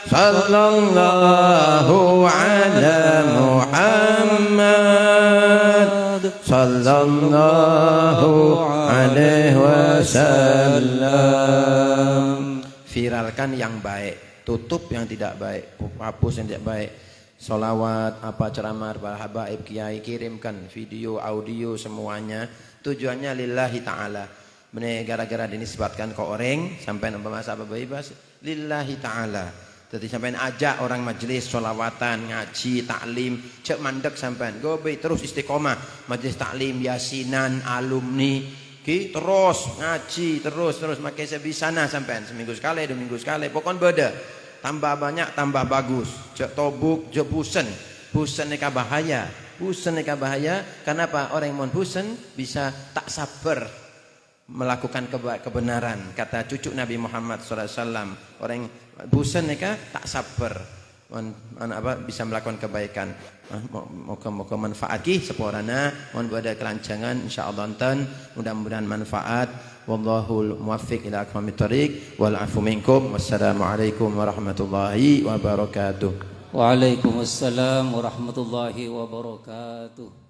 Sallallahu ala Muhammad. Sallallahu alaihi wasallam. Viralkan yang baik, tutup yang tidak baik, hapus yang tidak baik. Sholawat, apa ceramah para habaib kiai, kirimkan video, audio semuanya. Tujuannya lillahi ta'ala. Benar gara-gara dinisbatkan ke orang sampai nampak masa apa bebas lillahi ta'ala. Jadi sampai ajak orang majelis sholawatan, ngaji, taklim, cek mandek sampai gobe terus istiqomah majelis taklim, yasinan, alumni, terus ngaji terus makai sebisana sampai seminggu sekali, 2 minggu sekali, pokoknya beda. Tambah banyak tambah bagus. Cek tobuk, cek busen neka bahaya. Busen neka bahaya. Kenapa? Orang yang mau busen bisa tak sabar melakukan kebenaran. Kata cucu Nabi Muhammad SAW, orang busen neka tak sabar bisa melakukan kebaikan. Moga manfaat ki seporana, mohon ada kelancangan insyaallah enten, mudah-mudahan manfaat. Wallahul muwaffiq ila aqwamit thoriq wal afu minkum. Wassalamualaikum warahmatullahi wabarakatuh. Waalaikumsalam warahmatullahi wabarakatuh.